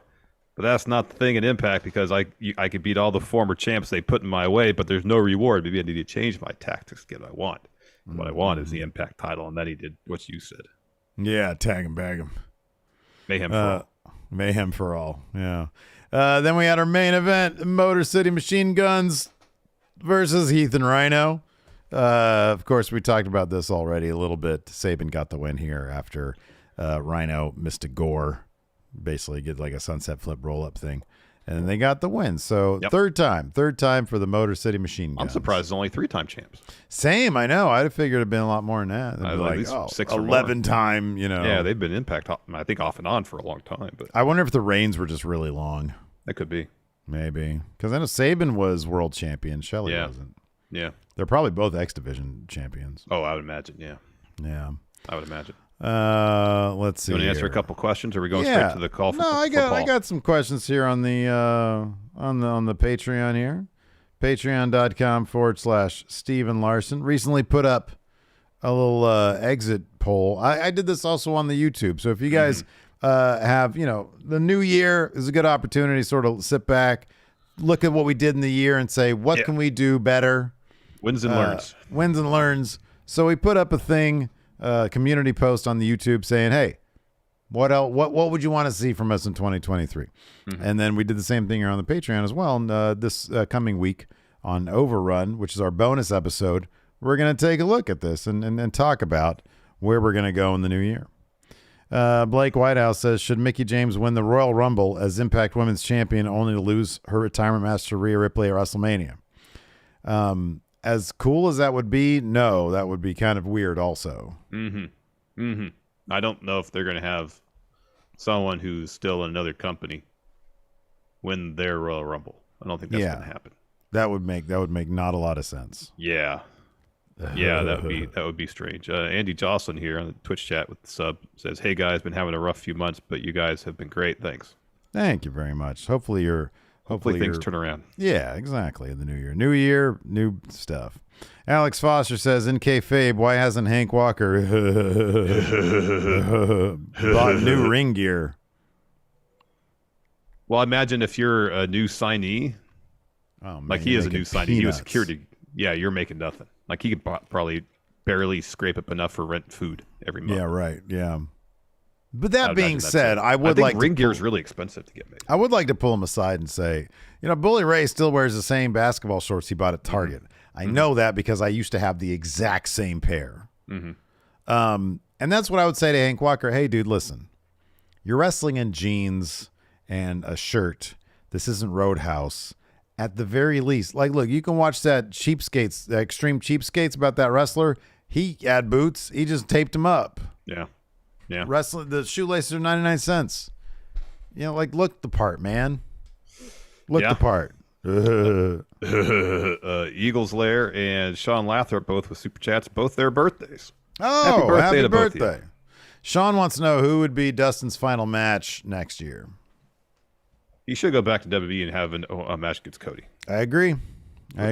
But that's not the thing in Impact because I could beat all the former champs they put in my way, but there's no reward. Maybe I need to change my tactics to get what I want. What I want is the Impact title, and then he did what you said. Yeah, tag and bag him. Mayhem for all. Mayhem for all, yeah. Then we had our main event, Motor City Machine Guns versus Heath and Rhino. Of course, we talked about this already a little bit. Sabin got the win here after Rhino missed a gore. Basically, get like a sunset flip roll-up thing. And they got the win. So third time for the Motor City Machine Guns. I'm surprised it's only 3-time champs. Same, I know. I'd have figured it'd been a lot more than that. It'd be like, like 6 or 11-time, Yeah, they've been Impact, I think, off and on for a long time. But I wonder if the reigns were just really long. That could be. Maybe. Because I know Sabin was world champion. Shelley wasn't. Yeah. They're probably both X Division champions. Oh, I would imagine, yeah. Yeah. I would imagine. Let's see. You want to answer a couple questions, or are we going straight to the call? I got some questions here on the Patreon here. Patreon.com/Steven Larson. Recently put up a little exit poll. I did this also on the YouTube. So if you guys have, the new year is a good opportunity to sort of sit back, look at what we did in the year and say, what can we do better? Wins and learns. Wins and learns. So we put up a thing, community post on the YouTube saying, hey, what else? What would you want to see from us in 2023? And then we did the same thing here on the Patreon as well. And this coming week on Overrun, which is our bonus episode, we're going to take a look at this and talk about where we're going to go in the new year. Blake Whitehouse says, should Mickie James win the Royal Rumble as Impact Women's Champion only to lose her retirement match to Rhea Ripley at WrestleMania? As cool as that would be, no, that would be kind of weird also. I don't know if they're going to have someone who's still in another company win their Royal Rumble. I don't think that's going to happen. That would make not a lot of sense. Yeah. Yeah, that would be strange. Andy Jocelyn here on the Twitch chat with the sub says, "Hey guys, been having a rough few months, but you guys have been great. Thanks." Thank you very much. Hopefully things turn around. Yeah, exactly. In the new year, new stuff. Alex Foster says, in kayfabe, why hasn't Hank Walker bought new ring gear? Well, imagine if you're a new signee. Oh, man, like he is a new signee. He was security. Yeah, you're making nothing. Like he could probably barely scrape up enough for rent and food every month. Yeah, right. Yeah. But that being said, I think ring gear is really expensive to get made. I would like to pull him aside and say, Bully Ray still wears the same basketball shorts he bought at Target. I know that because I used to have the exact same pair. And that's what I would say to Hank Walker. Hey, dude, listen, you're wrestling in jeans and a shirt This isn't Roadhouse. At the very least, like, look, you can watch that Cheapskates, that Extreme Cheapskates about that wrestler. He had boots. He just taped them up. Yeah. Yeah. Wrestling, the shoelaces are 99 cents. You know, like, look the part, man. Look the part. Eagles Lair and Sean Lathrop, both with super chats, both their birthdays. Oh, happy to both of birthday. you. Sean wants to know who would be Dustin's final match next year. He should go back to WWE and have a match against Cody. I agree. If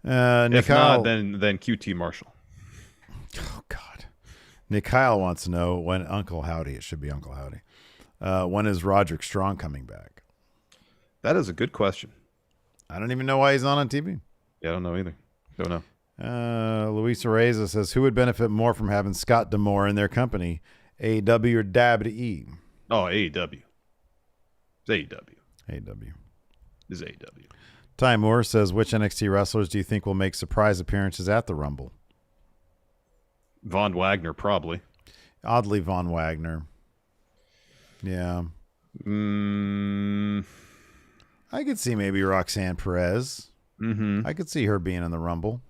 Nikyle, not, then QT Marshall. Oh, God. Nikyle wants to know when Uncle Howdy, it should be Uncle Howdy, when is Roderick Strong coming back? That is a good question. I don't even know why he's not on TV. Yeah, I don't know either. Don't know. Luisa Reza says, who would benefit more from having Scott D'Amore in their company, AEW or WWE? Oh, AEW. It's AEW. AEW. It's AEW. Ty Moore says, which NXT wrestlers do you think will make surprise appearances at the Rumble? Von Wagner, probably. Oddly, Von Wagner. Yeah. I could see maybe Roxanne Perez. I could see her being in the Rumble.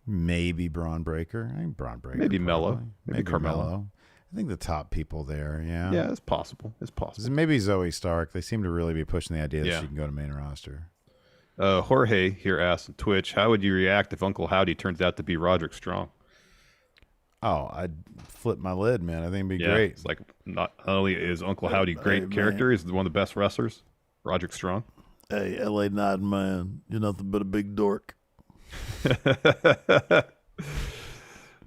Maybe Braun Breaker. I think Braun Breaker. Maybe probably. Mello. Maybe Carmelo. I think the top people there, yeah. Yeah, it's possible. It's possible. Maybe Zoe Stark. They seem to really be pushing the idea that she can go to main roster. Jorge here asks on Twitch, how would you react if Uncle Howdy turns out to be Roderick Strong? Oh, I'd flip my lid, man. I think it'd be great. It's like not only is Uncle Howdy great character, he's one of the best wrestlers. Roderick Strong. Hey, LA Nod man, you're nothing but a big dork.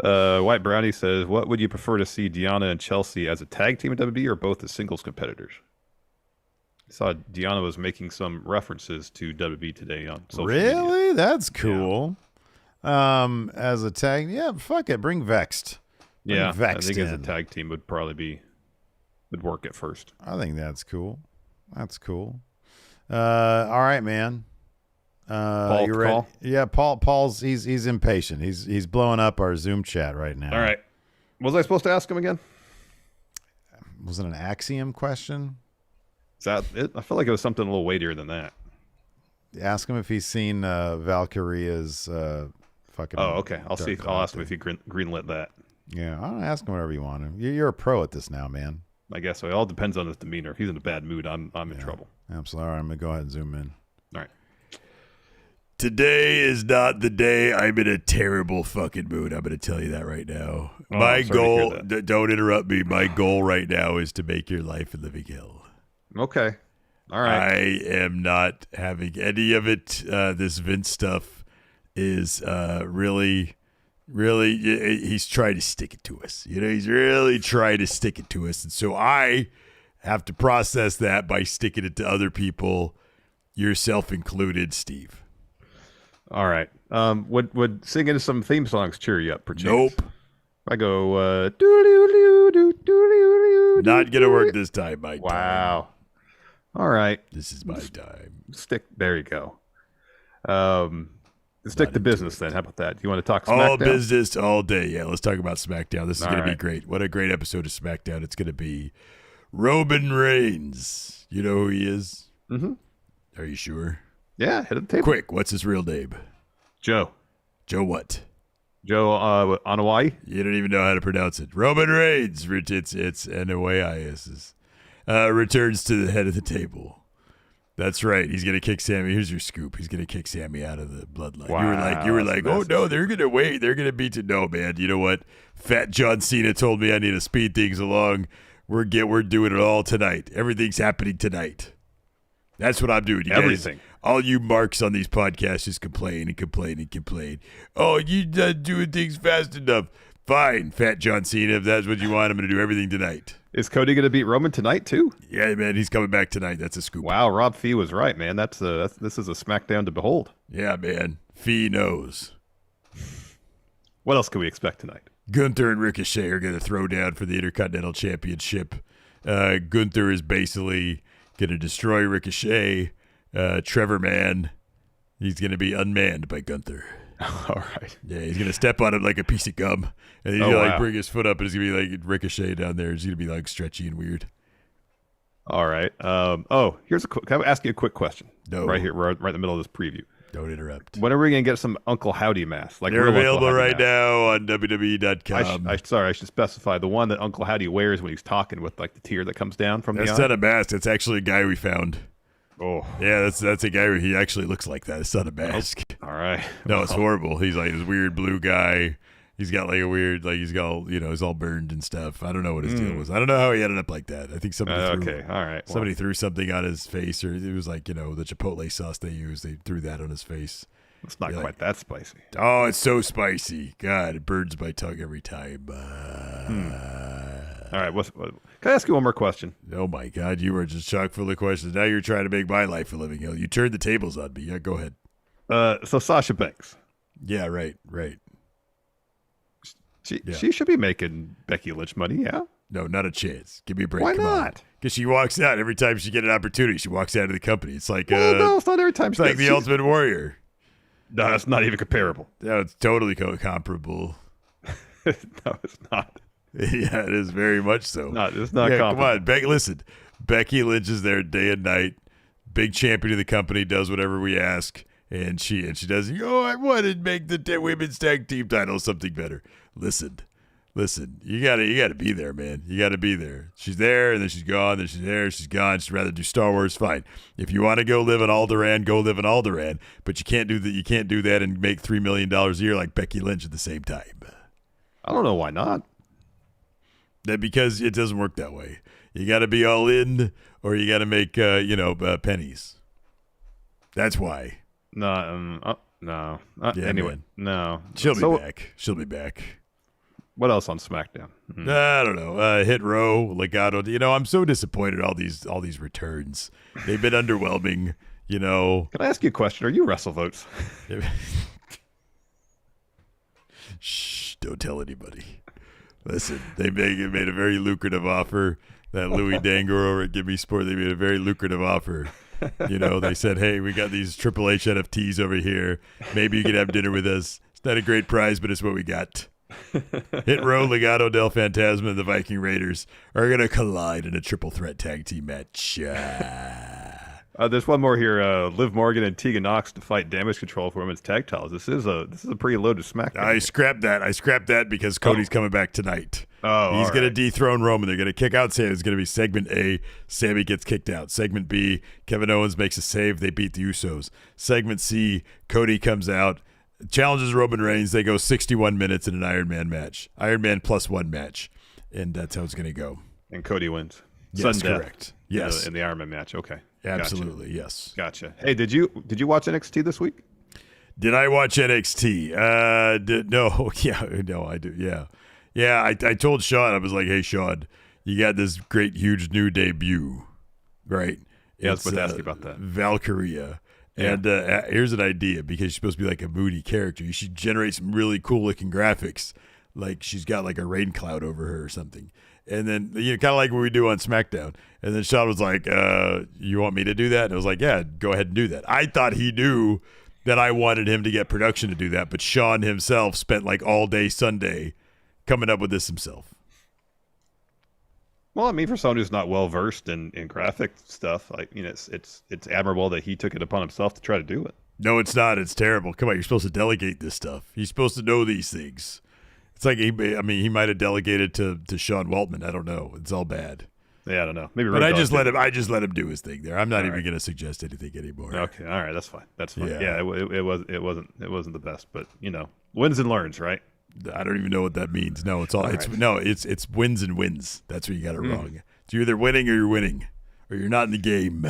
White Brownie says, what would you prefer to see Deanna and Chelsea as a tag team at WWE or both as singles competitors? I saw Deanna was making some references to WWE today on social media. Really? That's cool. Yeah. As a tag, fuck it. Bring Vexed. Vexed I think as a tag team would work at first. I think that's cool. That's cool. All right, man. Paul, you ready? Yeah, Paul's he's impatient. He's blowing up our Zoom chat right now. All right. Was I supposed to ask him again? Was it an Axiom question? Is that it? I feel like it was something a little weightier than that. Ask him if he's seen Valkyria's fucking. Oh, okay. I'll see. I'll ask him if he greenlit that. Yeah, I don't ask him whatever you want. You're a pro at this now, man. I guess so. It all depends on his demeanor. If he's in a bad mood, I'm in trouble. Absolutely. All right, I'm gonna go ahead and zoom in. All right. Today is not the day. I'm in a terrible fucking mood. I'm going to tell you that right now. My goal, don't interrupt me. My goal right now is to make your life a living hell. Okay. All right. I am not having any of it. This Vince stuff is really, he's trying to stick it to us. You know, he's really trying to stick it to us. And so I have to process that by sticking it to other people, yourself included, Steve. All right. Would singing some theme songs cheer you up, perchance? Nope. I go, not going to work this time, Mike. Wow. All right. This is my time. There you go. Stick to business then. How about that? Do you want to talk Smackdown? All business all day. Yeah, let's talk about Smackdown. This is going to be right. great. What a great episode of Smackdown. It's going to be Roman Reigns. You know who he is? Mm-hmm. Are you sure? Yeah, hit the table. Quick, what's his real name? Joe. Joe what? Joe Anoa'i? You don't even know how to pronounce it. Roman Reigns. It's Anoa'i. Returns to the head of the table. That's right. He's going to kick Sammy. Here's your scoop. He's going to kick Sammy out of the bloodline. Wow, you were like, oh, no, they're going to wait. They're going to beat it. No, man. You know what? Fat John Cena told me I need to speed things along. We're doing it all tonight. Everything's happening tonight. That's what I'm doing. You Everything. Guys, all you marks on these podcasts just complain and complain and complain. Oh, you not doing things fast enough. Fine, Fat John Cena. If that's what you want, I'm going to do everything tonight. Is Cody going to beat Roman tonight too? Yeah, man, he's coming back tonight. That's a scoop. Wow, Rob Fee was right, man. This is a Smackdown to behold. Yeah, man. Fee knows. What else can we expect tonight? Gunther and Ricochet are going to throw down for the Intercontinental Championship. Gunther is basically going to destroy Ricochet. Trevor Man, he's going to be unmanned by Gunther. All right. Yeah, he's going to step on him like a piece of gum. And he's going to bring his foot up and it's going to be like Ricochet down there. It's going to be like stretchy and weird. All right. Here's can I ask you a quick question? No. Right here, right in the middle of this preview. Don't interrupt. When are we gonna get some Uncle Howdy masks? Like They're real Uncle available Howdy right masks? now on WWE.com. Sorry, I should specify the one that Uncle Howdy wears when he's talking with like the tear that comes down from That's the eye. not a mask. It's actually a guy we found. Oh, Yeah, that's a guy who he actually looks like that. It's not a mask. all right. No, it's horrible. He's like this weird blue guy. He's got like a weird, like he's got, he's all burned and stuff. I don't know what his deal was. I don't know how he ended up like that. I think somebody threw, Okay, all right. Well, somebody threw something on his face, or it was like, the Chipotle sauce they use. They threw that on his face. it's not quite that spicy. Oh, it's so spicy. God, it burns my tongue every time. All right. Can I ask you one more question? Oh my God, you were just chock full of questions. Now you're trying to make my life a living hell. You turned the tables on me. Yeah, go ahead. So Sasha Banks, Yeah, right. she should be making Becky Lynch money. Yeah. No, not a chance. Give me a break. Why Come not? Because she walks out every time she get an opportunity. She walks out of the company. It's like No, it's not every time. it's like the Ultimate Warrior. No, it's not even comparable. Yeah, it's totally comparable. No, it's not. Yeah, it is very much so. It's not Yeah, comparable. come on, listen. Becky Lynch is there day and night. Big champion of the company, does whatever we ask, and she does. I want to make the women's tag team title something better. Listen. You gotta be there, man. You gotta be there. She's there, and then she's gone. Then she's there, she's gone. She'd rather do Star Wars. Fine. If you want to go live in Alderaan, go live in Alderaan. But you can't do that. You can't do that and make $3 million a year like Becky Lynch at the same time. I don't know why not. That because it doesn't work that way. You got to be all in, or you got to make pennies. That's why. No. Yeah, Anyway, man. no. She'll be back. She'll be back. What else on SmackDown? I don't know. Hit Row, Legato. I'm so disappointed. All these returns. They've been underwhelming. Can I ask you a question? Are you WrestleVotes? Shh! Don't tell anybody. Listen, they made a very lucrative offer. That Louis Dangle over at Give Me Sport, they made a very lucrative offer. They said, hey, we got these Triple H NFTs over here. Maybe you could have dinner with us. It's not a great prize, but it's what we got. Hit Row, Legado del Fantasma, and the Viking Raiders are going to collide in a triple threat tag team match. There's one more here. Liv Morgan and Tegan Nox to fight Damage Control for women's tag titles. This is a pretty loaded SmackDown. I scrapped that because Cody's coming back tonight. Oh, he's all going to right. dethrone Roman. They're going to kick out Sammy. It's going to be segment A. Sammy gets kicked out. Segment B, Kevin Owens makes a save. They beat the Usos. Segment C, Cody comes out, challenges Roman Reigns. They go 61 minutes in an Iron Man match. Iron Man +1 match. And that's how it's going to go. And Cody wins. Yes, Sudden death correct. Yes. in the Iron Man match. Okay. Absolutely, yes. Gotcha. Hey, did you watch NXT this week? Did I watch NXT? No. Yeah, no, I do. Yeah. Yeah, I told Sean, I was like, hey, Sean, you got this great, huge new debut, right? Yeah, I was about to ask you about that. Valkyria. Yeah. And here's an idea, because she's supposed to be like a moody character. You should generate some really cool-looking graphics, like she's got like a rain cloud over her or something. And then, kind of like what we do on SmackDown. And then Sean was like, you want me to do that? And I was like, yeah, go ahead and do that. I thought he knew that I wanted him to get production to do that, but Sean himself spent like all day Sunday coming up with this himself. Well, I mean, for someone who's not well versed in graphic stuff, it's admirable that he took it upon himself to try to do it. No, it's not. It's terrible. Come on, you're supposed to delegate this stuff. He's supposed to know these things. It's like he might have delegated to Sean Waltman. I don't know. It's all bad. Yeah, I don't know. Maybe. But Road I Dogg just did. let him do his thing there. I'm not All even right. going to suggest anything anymore. Okay, all right, that's fine. That's fine. Yeah. Yeah, it wasn't the best, but wins and learns, right? I don't even know what that means. No, it's all. All It's right. no. It's wins and wins. That's where you got it wrong. It's you're either winning or you're winning, or you're not in the game.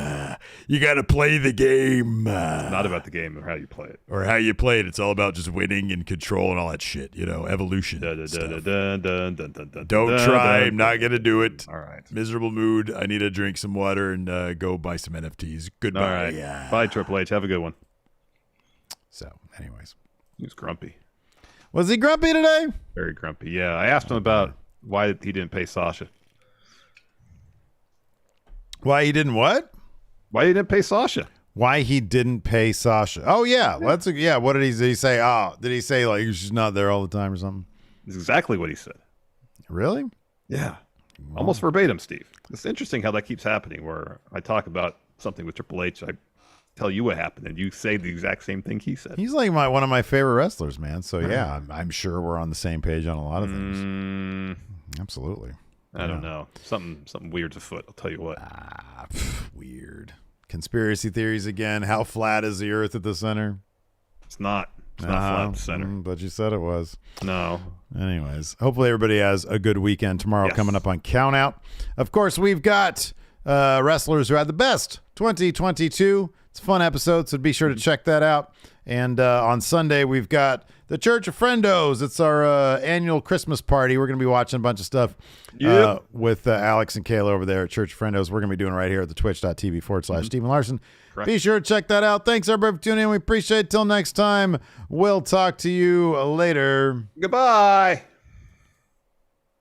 You got to play the game. Not about the game or how you play it. Or how you play it. It's all about just winning and control and all that shit. Evolution. stuff. Don't try. I'm not gonna do it. All right. Miserable mood. I need to drink some water and go buy some NFTs. Goodbye. All right. Yeah. Bye, Triple H. Have a good one. So, anyways. He was grumpy. Was he grumpy today? Very grumpy. Yeah, I asked him about why he didn't pay Sasha. Why he didn't what? Why he didn't pay Sasha? Why he didn't pay Sasha? Oh yeah, what did he say? Oh, did he say like she's not there all the time or something? That's exactly what he said. Really? Yeah. Almost verbatim, Steve. It's interesting how that keeps happening, where I talk about something with Triple H, I tell you what happened, and you say the exact same thing he said. He's like one of my favorite wrestlers, man. So yeah, I'm sure we're on the same page on a lot of things. Absolutely. I don't know. Something weird's afoot, I'll tell you what. Weird. Conspiracy theories again. How flat is the earth at the center? It's not. It's not flat at the center. But you said it was. No. Anyways, hopefully everybody has a good weekend tomorrow. Yes. Coming up on Count Out. Of course, we've got wrestlers who had the best 2022. It's a fun episode, so be sure to check that out. And on Sunday, we've got the Church of Friendos. It's our annual Christmas party. We're going to be watching a bunch of stuff with Alex and Kayla over there at Church of Friendos. We're going to be doing it right here at the twitch.tv/Stephen Larson. Correct. Be sure to check that out. Thanks, everybody, for tuning in. We appreciate it. Till next time, we'll talk to you later. Goodbye.